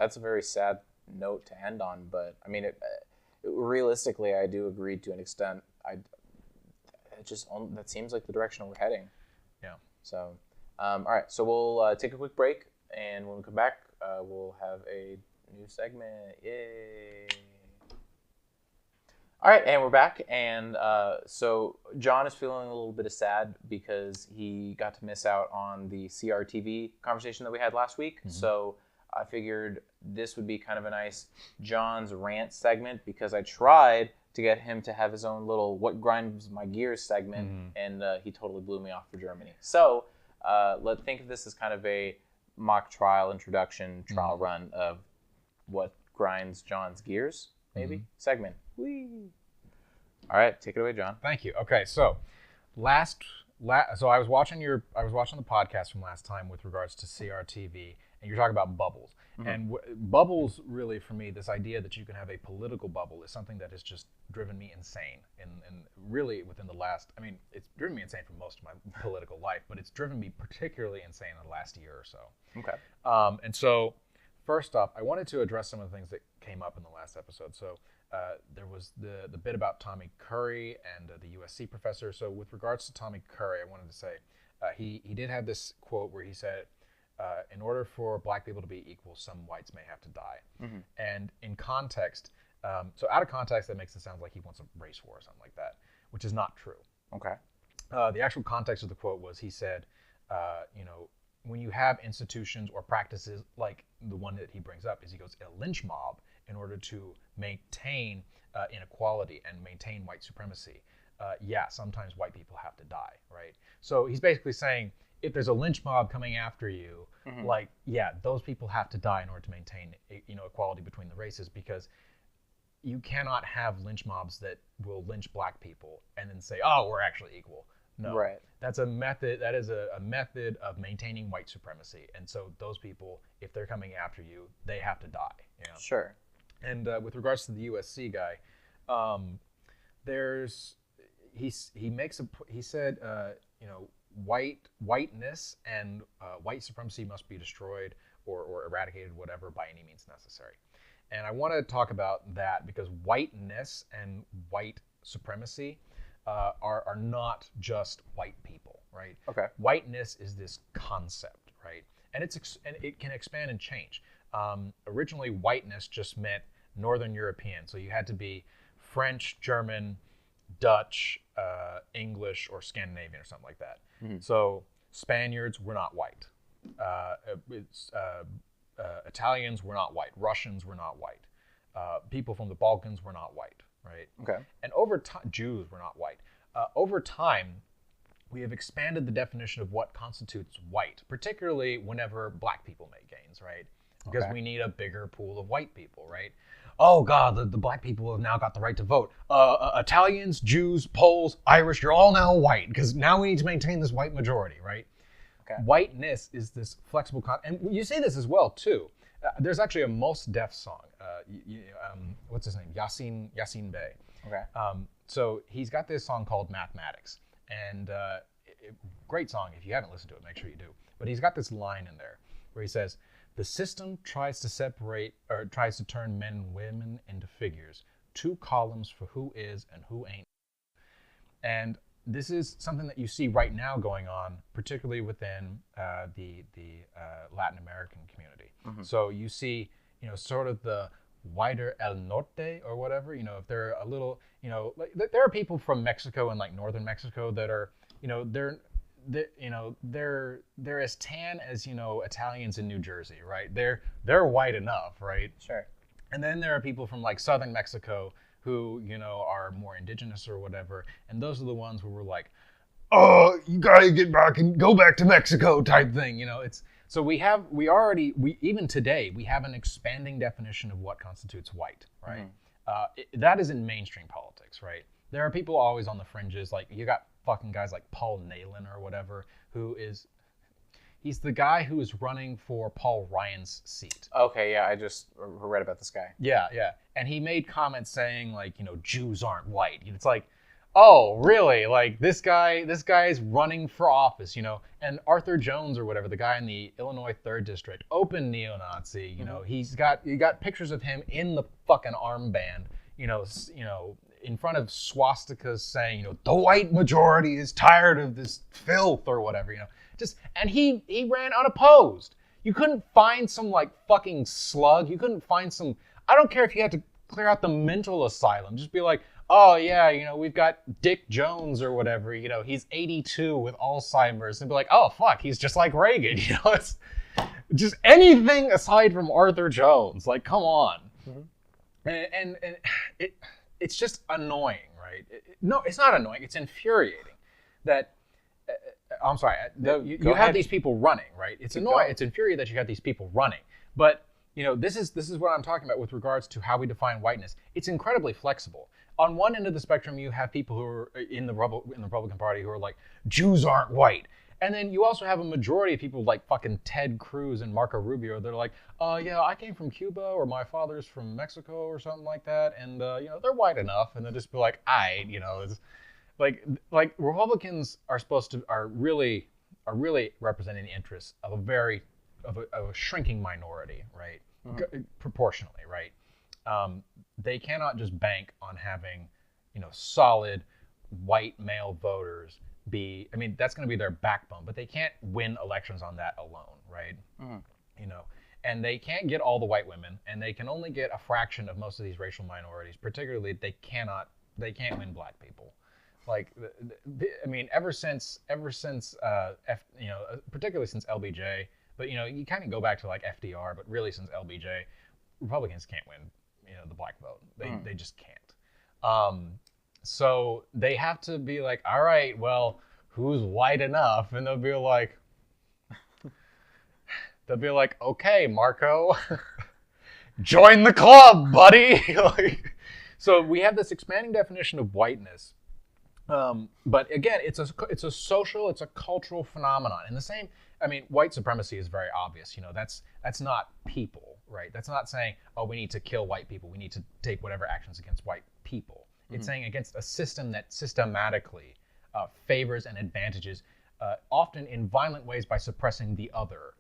a very sad note to end on, but I mean, realistically, I do agree to an extent. That seems like the direction we're heading. Yeah. So, all right. So we'll take a quick break, and when we come back, we'll have a new segment. Yay! All right, and we're back, and so John is feeling a little bit of sad because he got to miss out on the CRTV conversation that we had last week. Mm-hmm. So I figured this would be kind of a nice John's rant segment because I tried to get him to have his own little "What Grinds My Gears" segment, and he totally blew me off for Germany. So let's think of this as kind of a mock trial run of what grinds John's gears, maybe segment. Whee! All right, take it away, John. Thank you. Okay, so last so I was watching the podcast from last time with regards to CRTV, and you're talking about bubbles. Mm-hmm. And bubbles, really, for me, this idea that you can have a political bubble is something that has just driven me insane. And really, within the last, I mean, it's driven me insane for most of my political life, but it's driven me particularly insane in the last year or so. Okay. And so, first off, I wanted to address some of the things that came up in the last episode. So there was the bit about Tommy Curry and the USC professor. So with regards to Tommy Curry, I wanted to say he did have this quote where he said, in order for black people to be equal, some whites may have to die. Mm-hmm. And in context, so out of context, that makes it sound like he wants a race war or something like that, which is not true. Okay. The actual context of the quote was he said, when you have institutions or practices like the one that he brings up, is he goes, a lynch mob, in order to maintain inequality and maintain white supremacy, sometimes white people have to die, right? So he's basically saying, if there's a lynch mob coming after you, mm-hmm. Those people have to die in order to maintain, equality between the races, because you cannot have lynch mobs that will lynch black people and then say, oh, we're actually equal. No, right. That's a method. That is a method of maintaining white supremacy. And so those people, if they're coming after you, they have to die. You know? Sure. And with regards to the USC guy, he said, whiteness and white supremacy must be destroyed or eradicated, whatever, by any means necessary. And I want to talk about that because whiteness and white supremacy are not just white people, right? Okay. Whiteness is this concept, right? And it can expand and change. Originally, whiteness just meant Northern European, so you had to be French, German, Dutch, English, or Scandinavian, or something like that. Mm-hmm. So Spaniards were not white. Italians were not white. Russians were not white. People from the Balkans were not white, right? Okay. And over time, Jews were not white. Over time, we have expanded the definition of what constitutes white, particularly whenever black people make gains, right? Because we need a bigger pool of white people, right? Oh God, the black people have now got the right to vote. Italians, Jews, Poles, Irish, you're all now white because now we need to maintain this white majority, right? Okay. Whiteness is this flexible and you see this as well too. There's actually a Mos Def song. What's his name? Yasin Bey. Okay. So he's got this song called Mathematics, and great song. If you haven't listened to it, make sure you do. But he's got this line in there where he says, "The system tries to turn men and women into figures, two columns for who is and who ain't." And this is something that you see right now going on, particularly within the Latin American community. Mm-hmm. So you see, sort of the wider El Norte or whatever. If they're a little, there are people from Mexico and like northern Mexico that are, they're as tan as Italians in New Jersey, right? They're white enough, right? Sure. And then there are people from like southern Mexico who are more indigenous or whatever, and those are the ones where we're like, oh, you gotta get back and go back to Mexico type thing. It's so we even today we have an expanding definition of what constitutes white, right? Mm-hmm. That is in mainstream politics, right? There are people always on the fringes, like you got fucking guys like Paul Nehlen or whatever, he's the guy who is running for Paul Ryan's seat. Okay, yeah, I just read about this guy. Yeah. And he made comments saying like, Jews aren't white. It's like, oh, really? Like this guy is running for office, and Arthur Jones or whatever, the guy in the Illinois 3rd District, open neo-Nazi, mm-hmm. You got pictures of him in the fucking armband, in front of swastikas saying, the white majority is tired of this filth or whatever, and he ran unopposed. You couldn't find some like fucking slug. You couldn't find some, I don't care if you had to clear out the mental asylum. Just be like, oh yeah, we've got Dick Jones or whatever, he's 82 with Alzheimer's, and be like, oh fuck, he's just like Reagan, it's just anything aside from Arthur Jones. Like, come on. Mm-hmm. And it's just annoying, right? No, it's not annoying. It's infuriating that. I'm sorry. You have these people running, right? It's annoying. It's infuriating that you have these people running, but this is what I'm talking about with regards to how we define whiteness. It's incredibly flexible. On one end of the spectrum, you have people who are in the Republican Party who are like, Jews aren't white. And then you also have a majority of people like fucking Ted Cruz and Marco Rubio. They're like, yeah, I came from Cuba, or my father's from Mexico or something like that. And, they're white enough. And they'll just be like, it's like Republicans are really representing the interests of a shrinking minority, right? Mm-hmm. Proportionally, right? They cannot just bank on having, solid white male voters that's going to be their backbone, but they can't win elections on that alone, right? Mm-hmm. And they can't get all the white women, and they can only get a fraction of most of these racial minorities. Particularly, they can't win black people. Like, ever since, particularly since LBJ, but you kind of go back to like FDR, but really since LBJ, Republicans can't win, the black vote. They just can't. So they have to be like, all right, well, who's white enough? And they'll be like, okay, Marco, join the club, buddy. So we have this expanding definition of whiteness. But again, it's a social, it's a cultural phenomenon. And the same, white supremacy is very obvious. That's not people, right? That's not saying, oh, we need to kill white people. We need to take whatever actions against white people. Mm-hmm. It's saying against a system that systematically favors and advantages, often in violent ways by suppressing the other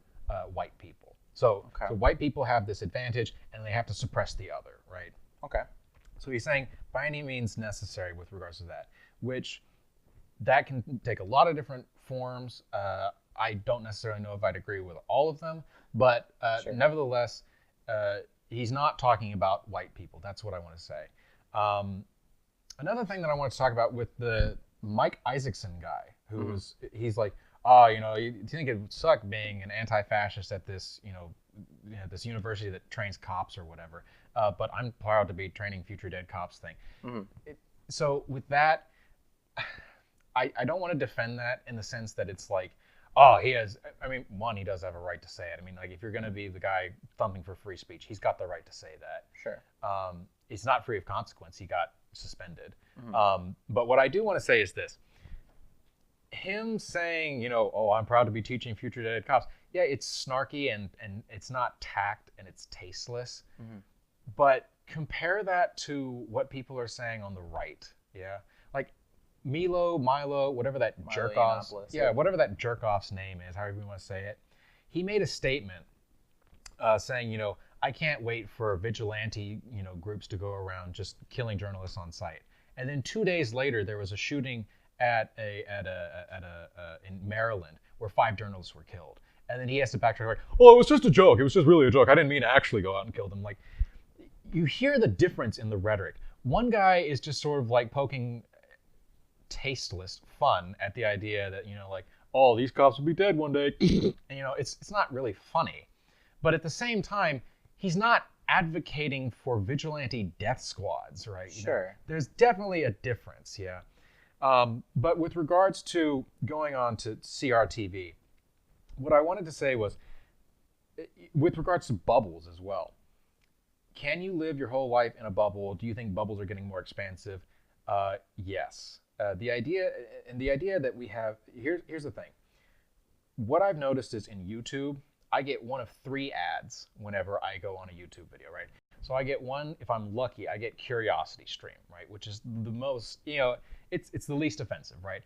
white people. So white people have this advantage, and they have to suppress the other, right? Okay. So he's saying by any means necessary with regards to that, which that can take a lot of different forms. I don't necessarily know if I'd agree with all of them, but nevertheless, he's not talking about white people. That's what I want to say. Another thing that I want to talk about with the Mike Isaacson guy, he's like, you think it would suck being an anti-fascist at this, this university that trains cops or whatever, but I'm proud to be training future dead cops thing. Mm-hmm. So with that, I don't want to defend that in the sense that it's like, he does have a right to say it. If you're going to be the guy thumping for free speech, he's got the right to say that. Sure. It's not free of consequence. He got suspended. Mm-hmm. But what I do want to say is this. Him saying, I'm proud to be teaching future dead cops. Yeah, it's snarky and it's not tact and it's tasteless. Mm-hmm. But compare that to what people are saying on the right. Yeah. Like Milo, whatever that jerk-off's, whatever that jerk-off's name is, however you want to say it. He made a statement saying, I can't wait for vigilante, groups to go around just killing journalists on sight. And then 2 days later, there was a shooting in Maryland where 5 journalists were killed. And then he has to backtrack like, it was just a joke. It was just really a joke. I didn't mean to actually go out and kill them. Like, you hear the difference in the rhetoric. One guy is just sort of like poking tasteless fun at the idea that, these cops will be dead one day. And, it's not really funny. But at the same time, he's not advocating for vigilante death squads, right? Sure. There's definitely a difference, yeah. But with regards to going on to CRTV, what I wanted to say was, with regards to bubbles as well, can you live your whole life in a bubble? Do you think bubbles are getting more expansive? Yes. The idea that we have, here's the thing. What I've noticed is in YouTube, I get one of 3 ads whenever I go on a YouTube video, right? So I get one, if I'm lucky, I get Curiosity Stream, right? Which is the most, it's the least offensive, right?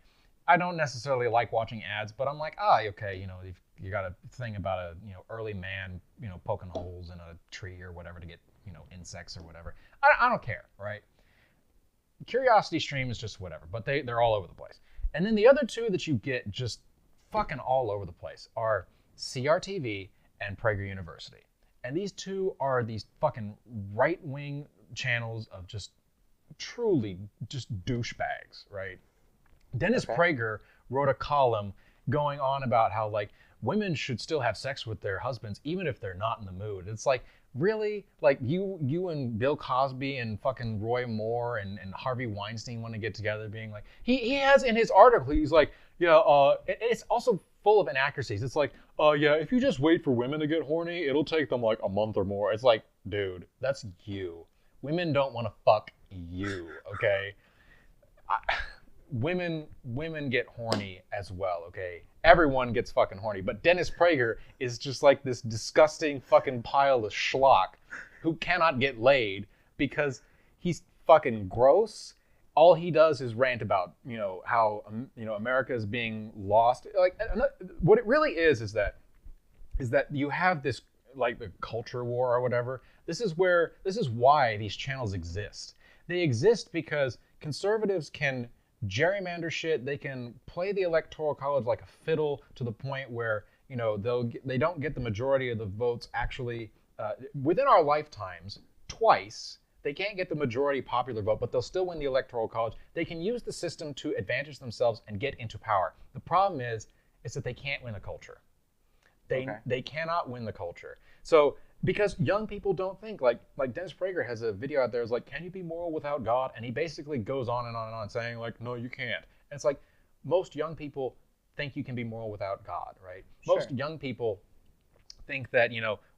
I don't necessarily like watching ads, but I'm like, okay, you got a thing about a, early man, poking holes in a tree or whatever to get, insects or whatever. I don't care, right? Curiosity Stream is just whatever, but they're all over the place. And then the other 2 that you get just fucking all over the place are CRTV and Prager University. And these 2 are these fucking right-wing channels of just truly just douchebags, right? Dennis Prager wrote a column going on about how, like, women should still have sex with their husbands even if they're not in the mood. It's like, really? Like, you and Bill Cosby and fucking Roy Moore and Harvey Weinstein want to get together being like, he has in his article, he's like, it's also full of inaccuracies. It's like, oh yeah, if you just wait for women to get horny, it'll take them like a month or more. It's like, dude, that's you. Women don't want to fuck you, okay? Women get horny as well, okay? Everyone gets fucking horny, but Dennis Prager is just like this disgusting fucking pile of schlock who cannot get laid because he's fucking gross. All he does is rant about, how, America is being lost. Like, what it really is that you have this, like, the culture war or whatever. This is why these channels exist. They exist because conservatives can gerrymander shit. They can play the electoral college like a fiddle to the point where, they don't get the majority of the votes actually within our lifetimes twice. They can't get the majority popular vote, but they'll still win the electoral college. They can use the system to advantage themselves and get into power. The problem is that they can't win the culture. They cannot win the culture. So because young people don't think, like Dennis Prager has a video out there, is like, can you be moral without God? And he basically goes on and on and on saying like, no, you can't. And it's like, most young people think you can be moral without God, right? Sure. Most young people think that,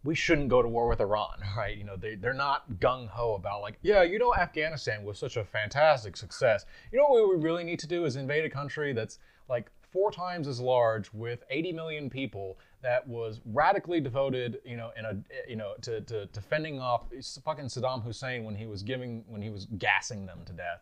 we shouldn't go to war with Iran, right? They're not gung-ho about like, yeah, Afghanistan was such a fantastic success. What we really need to do is invade a country that's like 4 times as large with 80 million people that was radically devoted, to fending off fucking Saddam Hussein when he was gassing them to death.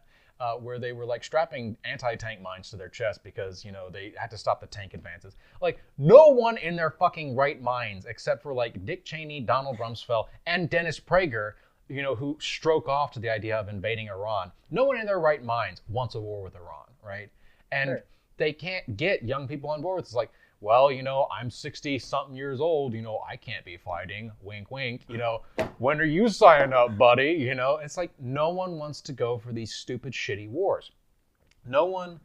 Where they were like strapping anti-tank mines to their chest because, they had to stop the tank advances. Like, no one in their fucking right minds, except for like Dick Cheney, Donald Rumsfeld, and Dennis Prager, who stroke off to the idea of invading Iran. No one in their right minds wants a war with Iran, right? And sure. They can't get young people on board with it. It's like, well, I'm 60-something years old, I can't be fighting, wink, wink, when are you signing up, buddy? It's like, no one wants to go for these stupid, shitty wars. No one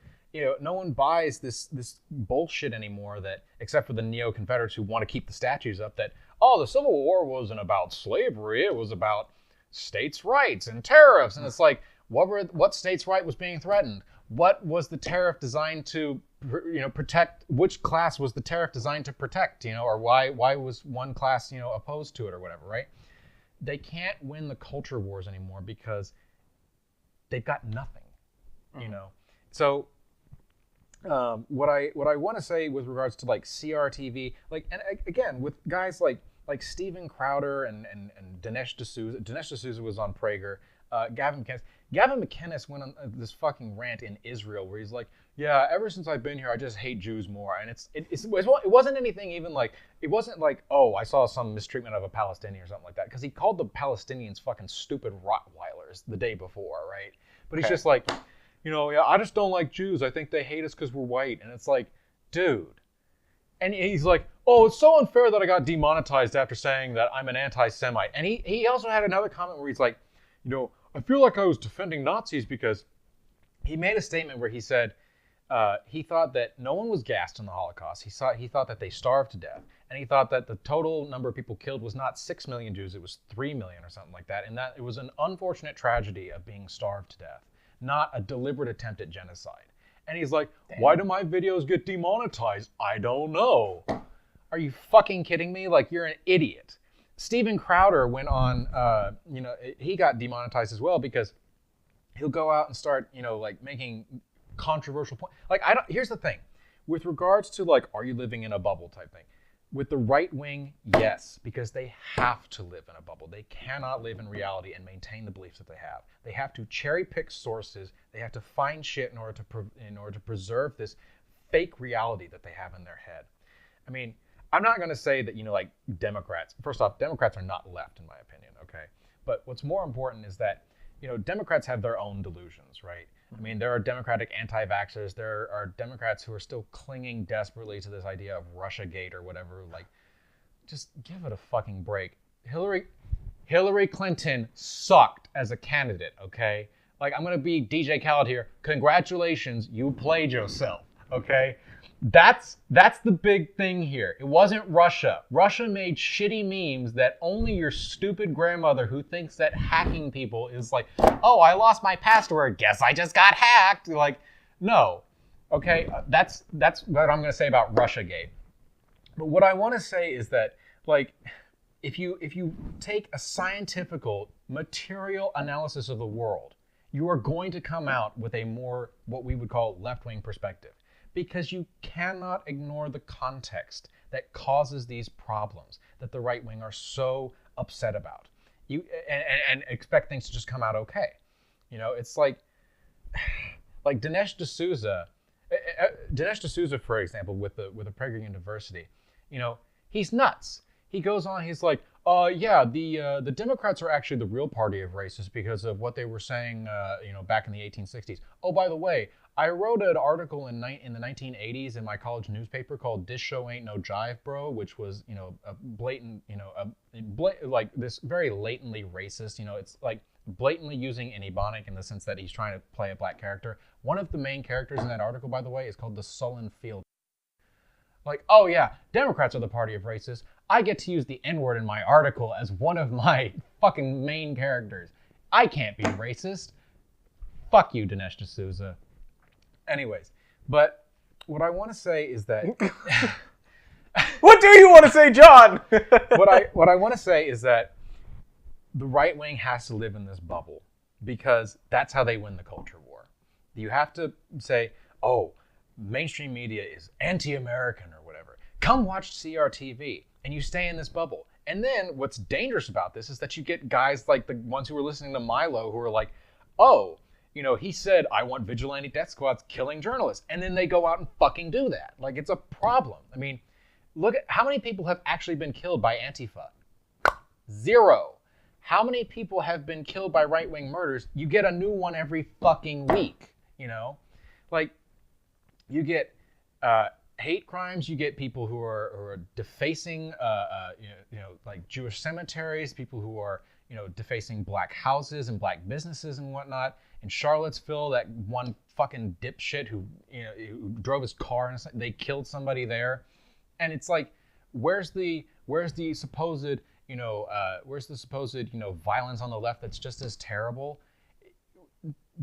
buys this bullshit anymore that, except for the neo-Confederates who want to keep the statues up, that, oh, the Civil War wasn't about slavery, it was about states' rights and tariffs. And it's like, what states' right was being threatened? What was the tariff designed to, protect? Which class was the tariff designed to protect? Or why was one class, opposed to it or whatever, right? They can't win the culture wars anymore because they've got nothing, So what I want to say with regards to like CRTV, like, and again with guys like Steven Crowder and Dinesh D'Souza. Dinesh D'Souza was on Prager. Gavin McInnes went on this fucking rant in Israel where he's like, yeah, ever since I've been here, I just hate Jews more. And it wasn't anything even like, it wasn't like, oh, I saw some mistreatment of a Palestinian or something like that. Because he called the Palestinians fucking stupid Rottweilers the day before, right? But he's just like, yeah, I just don't like Jews. I think they hate us because we're white. And it's like, dude. And he's like, oh, it's so unfair that I got demonetized after saying that I'm an anti-Semite. And he also had another comment where he's like, I feel like I was defending Nazis because he made a statement where he said he thought that no one was gassed in the Holocaust. He thought that they starved to death. And he thought that the total number of people killed was not 6 million Jews, it was 3 million or something like that. And that it was an unfortunate tragedy of being starved to death, not a deliberate attempt at genocide. And he's like, damn. Why do my videos get demonetized? I don't know. Are you fucking kidding me? Like, you're an idiot. Steven Crowder went on, he got demonetized as well because he'll go out and start, like making controversial points. Like, here's the thing. With regards to like, are you living in a bubble type thing? With the right wing, yes, because they have to live in a bubble. They cannot live in reality and maintain the beliefs that they have. They have to cherry pick sources. They have to find shit in order to preserve this fake reality that they have in their head. I mean, I'm not going to say that, like Democrats. First off, Democrats are not left, in my opinion, okay? But what's more important is that, Democrats have their own delusions, right? I mean, there are Democratic anti-vaxxers. There are Democrats who are still clinging desperately to this idea of Russiagate or whatever. Like, just give it a fucking break. Hillary Clinton sucked as a candidate, okay? Like, I'm going to be DJ Khaled here. Congratulations, you played yourself, okay? That's the big thing here. It wasn't Russia. Russia made shitty memes that only your stupid grandmother who thinks that hacking people is like, oh, I lost my password. Guess I just got hacked. Like, no. Okay, that's what I'm going to say about Russiagate. But what I want to say is that, like, if you take a scientific, material analysis of the world, you are going to come out with a more, what we would call, left-wing perspective. Because you cannot ignore the context that causes these problems that the right wing are so upset about. And expect things to just come out okay. You know, it's like Dinesh D'Souza. Dinesh D'Souza, for example, with the Pregging University, you know, he's nuts. He goes on, he's like, the Democrats are actually the real party of racists because of what they were saying, back in the 1860s. Oh, by the way, I wrote an article in the 1980s in my college newspaper called "This Show Ain't No Jive, Bro," which was, a blatant, like this very latently racist. It's like blatantly using an Ebonic in the sense that he's trying to play a black character. One of the main characters in that article, by the way, is called the Sullen Field. Like, oh yeah, Democrats are the party of racists. I get to use the N-word in my article as one of my fucking main characters. I can't be racist. Fuck you, Dinesh D'Souza. Anyways, but what I want to say is that... What do you want to say, John? What I want to say is that the right wing has to live in this bubble because that's how they win the culture war. You have to say, oh, mainstream media is anti-American or whatever. Come watch CRTV, and you stay in this bubble. And then what's dangerous about this is that you get guys like the ones who were listening to Milo who are like, oh, he said, I want vigilante death squads killing journalists. And then they go out and fucking do that. Like, it's a problem. I mean, look at how many people have actually been killed by Antifa? 0. How many people have been killed by right-wing murders? You get a new one every fucking week, Like, you get hate crimes. You get people who are defacing, like Jewish cemeteries, people who are, defacing black houses and black businesses and whatnot. In Charlottesville, that one fucking dipshit who drove his car and they killed somebody there, and it's like, where's the supposed violence on the left that's just as terrible?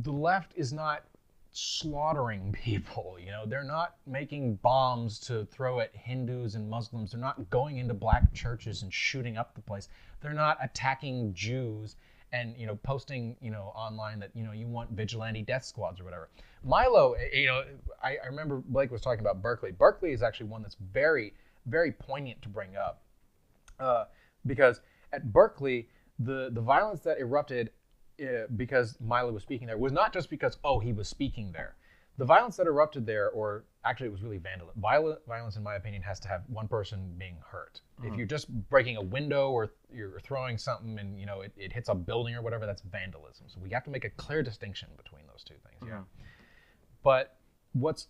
The left is not slaughtering people. They're not making bombs to throw at Hindus and Muslims. They're not going into black churches and shooting up the place. They're not attacking Jews and posting online that you want vigilante death squads or whatever. Milo, I remember Blake was talking about Berkeley. Berkeley is actually one that's very, very poignant to bring up because at Berkeley the violence that erupted because Milo was speaking there was not just because he was speaking there. The violence that erupted there, or actually it was really violence in my opinion, has to have one person being hurt. Mm-hmm. If you're just breaking a window or you're throwing something and it hits a building or whatever, that's vandalism. So we have to make a clear distinction between those two things. Yeah. But what's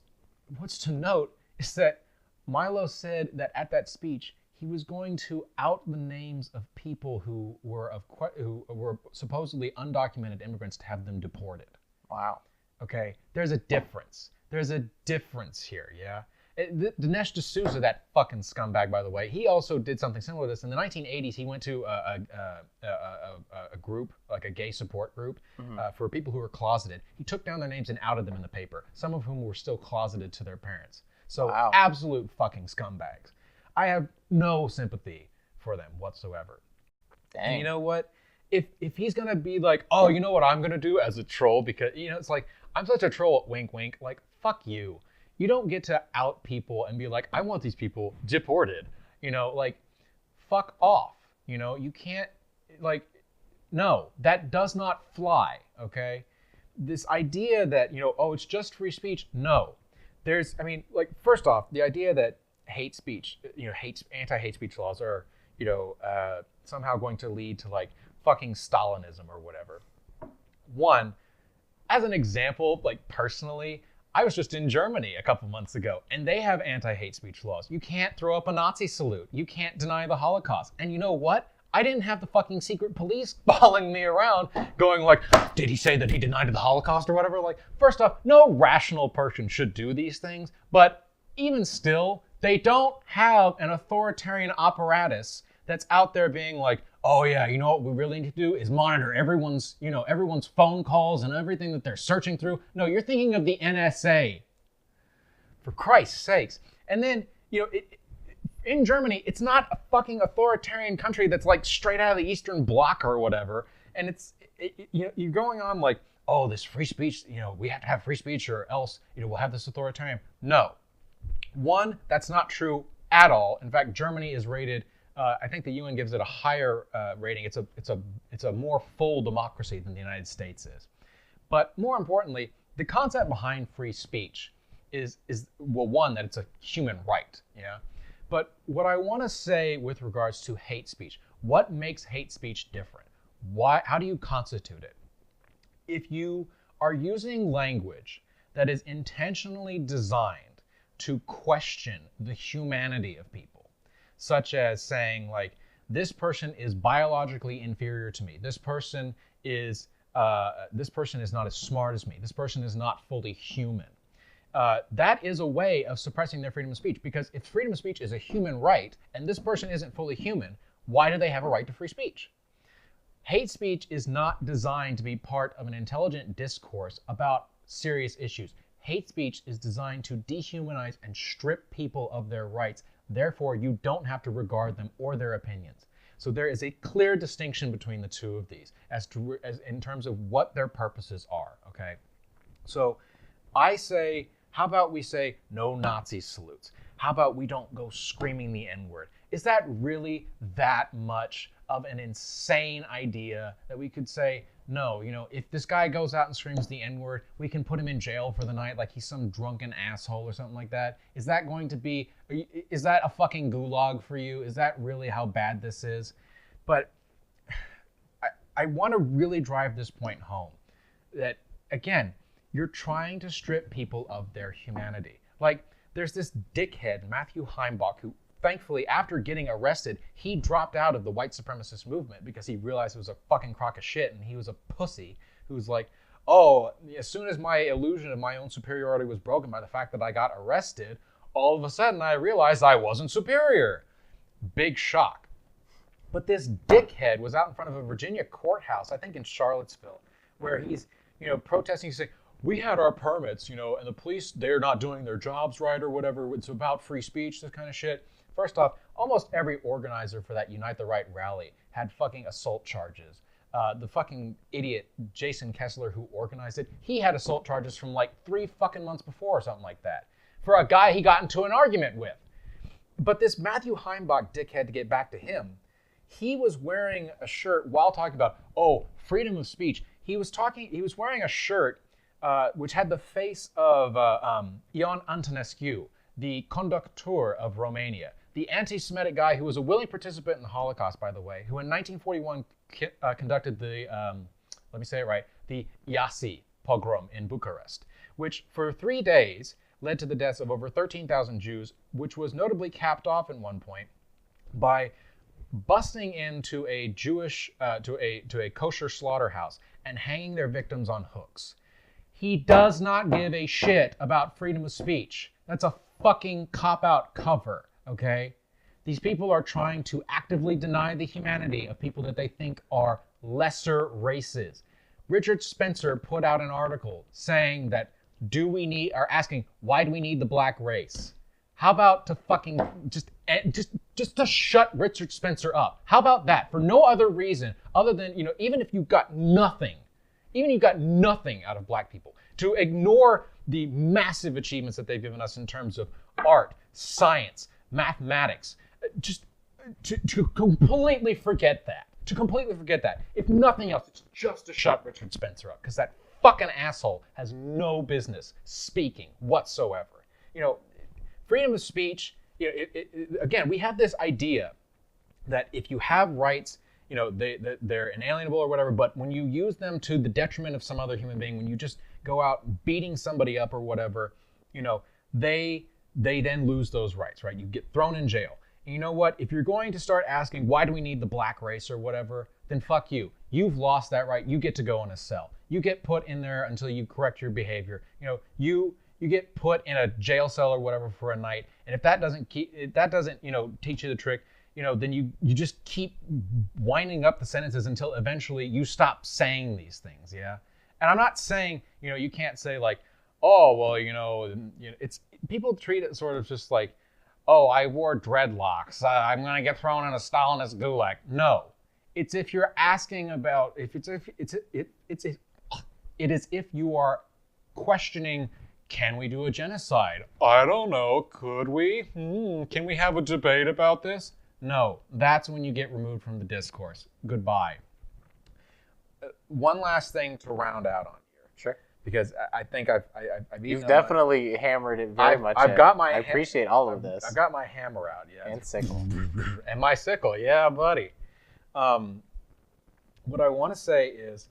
to note is that Milo said that at that speech he was going to out the names of people who were supposedly undocumented immigrants to have them deported. Wow. Okay, there's a difference. There's a difference here, yeah? Dinesh D'Souza, that fucking scumbag, by the way, he also did something similar to this. In the 1980s, he went to a group, like a gay support group, for people who were closeted. He took down their names and outed them in the paper, some of whom were still closeted to their parents. So wow. Absolute fucking scumbags. I have no sympathy for them whatsoever. Dang. And you know what? If he's going to be like, oh, you know what I'm going to do as a troll? Because, it's like, I'm such a troll, wink, wink. Like, fuck you. You don't get to out people and be like, I want these people deported. Like, fuck off. You can't, like, no, that does not fly, okay? This idea that, it's just free speech. No. First off, the idea that hate speech, anti-hate speech laws are, somehow going to lead to, like, fucking Stalinism or whatever. One, as an example, like personally, I was just in Germany a couple months ago, and they have anti-hate speech laws. You can't throw up a Nazi salute. You can't deny the Holocaust. And you know what? I didn't have the fucking secret police following me around going like, did he say that he denied the Holocaust or whatever? Like, first off, no rational person should do these things, but even still, they don't have an authoritarian apparatus that's out there being like, oh yeah, you know what we really need to do is monitor everyone's phone calls and everything that they're searching through. No, you're thinking of the NSA. For Christ's sakes. And then, in Germany, it's not a fucking authoritarian country that's like straight out of the Eastern Bloc or whatever. And you're going on like, oh, this free speech, we have to have free speech or else, we'll have this authoritarian. No. One, that's not true at all. In fact, Germany is rated, I think the UN gives it a higher rating. It's a more full democracy than the United States is. But more importantly, the concept behind free speech is well, one, that it's a human right, yeah. But what I want to say with regards to hate speech, what makes hate speech different? How do you constitute it? If you are using language that is intentionally designed to question the humanity of people, such as saying like, this person is biologically inferior to me, this person is not as smart as me, this person is not fully human. That is a way of suppressing their freedom of speech, because if freedom of speech is a human right and this person isn't fully human, why do they have a right to free speech? Hate speech is not designed to be part of an intelligent discourse about serious issues. Hate speech is designed to dehumanize and strip people of their rights. Therefore, you don't have to regard them or their opinions. So there is a clear distinction between the two of these as in terms of what their purposes are, okay? So I say, how about we say no Nazi salutes? How about we don't go screaming the N-word? Is that really that much of an insane idea that we could say, no, if this guy goes out and screams the N-word, we can put him in jail for the night like he's some drunken asshole or something like that? Is that a fucking gulag for you? Is that really how bad this is? But I want to really drive this point home that, again, you're trying to strip people of their humanity. Like, there's this dickhead, Matthew Heimbach, who thankfully, after getting arrested, he dropped out of the white supremacist movement because he realized it was a fucking crock of shit and he was a pussy who was like, oh, as soon as my illusion of my own superiority was broken by the fact that I got arrested, all of a sudden I realized I wasn't superior. Big shock. But this dickhead was out in front of a Virginia courthouse, I think in Charlottesville, where he's, protesting, he's saying, we had our permits, and the police, they're not doing their jobs right or whatever. It's about free speech, this kind of shit. First off, almost every organizer for that Unite the Right rally had fucking assault charges. The fucking idiot Jason Kessler who organized it, he had assault charges from like 3 fucking months before or something like that for a guy he got into an argument with. But this Matthew Heimbach dickhead, to get back to him, he was wearing a shirt while talking about, freedom of speech. He was wearing a shirt which had the face of Ion Antonescu, the conductor of Romania, the anti-Semitic guy who was a willing participant in the Holocaust, by the way, who in 1941 conducted the, let me say it right, the Iasi pogrom in Bucharest, which for 3 days led to the deaths of over 13,000 Jews, which was notably capped off at one point by busting into a Jewish, to a kosher slaughterhouse and hanging their victims on hooks. He does not give a shit about freedom of speech. That's a fucking cop-out cover, okay? These people are trying to actively deny the humanity of people that they think are lesser races. Richard Spencer put out an article saying that asking, why do we need the black race? How about to fucking just to shut Richard Spencer up? How about that? For no other reason other than, even if you got nothing out of black people, to ignore the massive achievements that they've given us in terms of art, science, mathematics, just to completely forget that. If nothing else, it's just to shut Richard Spencer up, because that fucking asshole has no business speaking whatsoever. Freedom of speech, again, we have this idea that if you have rights, they're inalienable or whatever, but when you use them to the detriment of some other human being, when you just go out beating somebody up or whatever, they then lose those rights, right? You get thrown in jail. And you know what? If you're going to start asking, why do we need the black race or whatever, then fuck you. You've lost that right. You get to go in a cell. You get put in there until you correct your behavior. You get put in a jail cell or whatever for a night. And if that doesn't teach you the trick, then you just keep winding up the sentences until eventually you stop saying these things, yeah? And I'm not saying, you can't say like, oh, well, people treat it sort of just like, oh, I wore dreadlocks. I'm gonna get thrown in a Stalinist gulag. No, it's if you're asking about it is if you are questioning, can we do a genocide? I don't know. Could we? Can we have a debate about this? No, that's when you get removed from the discourse. Goodbye. One last thing to round out on here. Sure. Because I think I've You've definitely hammered it very much. I've got my. I appreciate all of this. I've got my hammer out, yeah. And sickle. And my sickle, yeah, buddy. What I want to say is,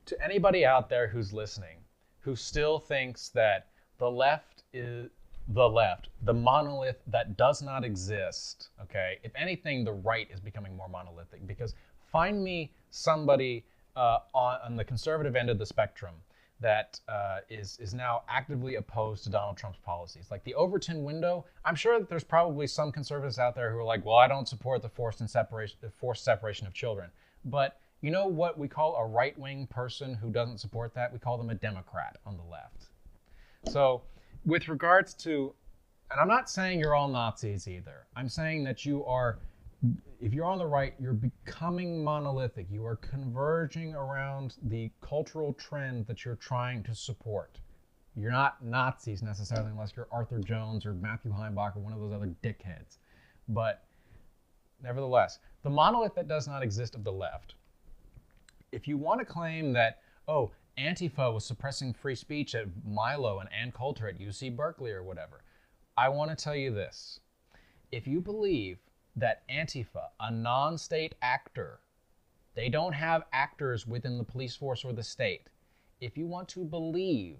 to anybody out there who's listening, who still thinks that the left is the monolith that does not exist, okay? If anything, the right is becoming more monolithic, because find me somebody on the conservative end of the spectrum that is now actively opposed to Donald Trump's policies. Like the Overton window, I'm sure that there's probably some conservatives out there who are like, well, I don't support the forced separation of children. But you know what we call a right-wing person who doesn't support that? We call them a Democrat on the left. So with regards to, and I'm not saying you're all Nazis either. I'm saying that you are, if you're on the right, you're becoming monolithic. You are converging around the cultural trend that you're trying to support. You're not Nazis necessarily unless you're Arthur Jones or Matthew Heimbach or one of those other dickheads. But nevertheless, the monolith that does not exist of the left, if you want to claim that, oh, Antifa was suppressing free speech at Milo and Ann Coulter at UC Berkeley or whatever, I want to tell you this. If you believe that Antifa, a non-state actor, they don't have actors within the police force or the state, if you want to believe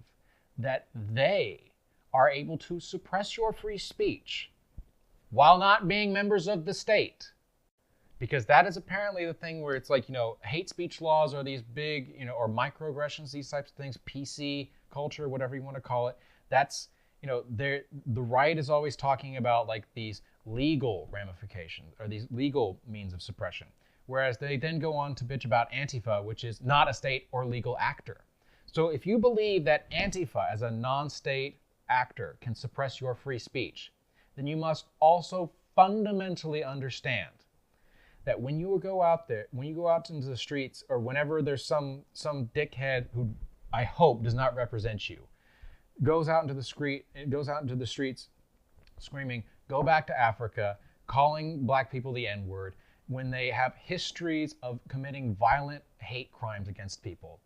that they are able to suppress your free speech while not being members of the state, because that is apparently the thing where it's like, hate speech laws are these big, or microaggressions, these types of things, PC culture, whatever you want to call it. That's, the right is always talking about like these legal ramifications or these legal means of suppression. Whereas they then go on to bitch about Antifa, which is not a state or legal actor. So if you believe that Antifa as a non-state actor can suppress your free speech, then you must also fundamentally understand that when you go out into the streets, or whenever there's some dickhead who I hope does not represent you, goes out into the streets screaming, go back to Africa, calling black people the N-word, when they have histories of committing violent hate crimes against people,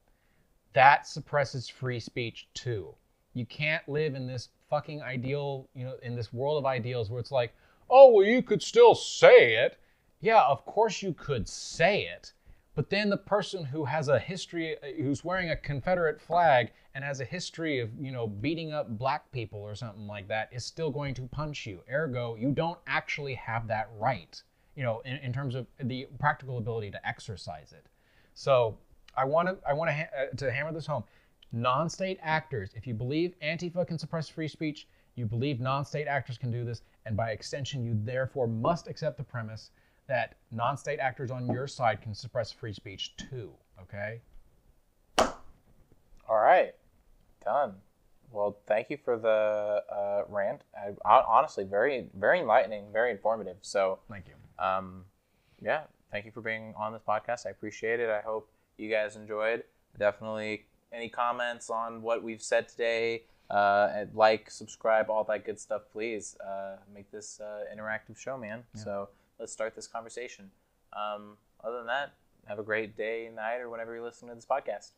that suppresses free speech too. You can't live in this fucking ideal, in this world of ideals where it's like, oh, well, you could still say it. Yeah, of course you could say it, but then the person who has a history, who's wearing a Confederate flag and has a history of, beating up black people or something like that is still going to punch you. Ergo, you don't actually have that right, in terms of the practical ability to exercise it. So I want to hammer this home. Non-state actors, if you believe Antifa can suppress free speech, you believe non-state actors can do this, and by extension, you therefore must accept the premise that non-state actors on your side can suppress free speech too, okay? All right, done. Well, thank you for the rant. Honestly, very, very enlightening, very informative. So, thank you. Yeah, thank you for being on this podcast. I appreciate it. I hope you guys enjoyed. Definitely, any comments on what we've said today? Like, subscribe, all that good stuff. Please make this interactive show, man. Yeah. So let's start this conversation. Other than that, have a great day, night, or whenever you're listening to this podcast.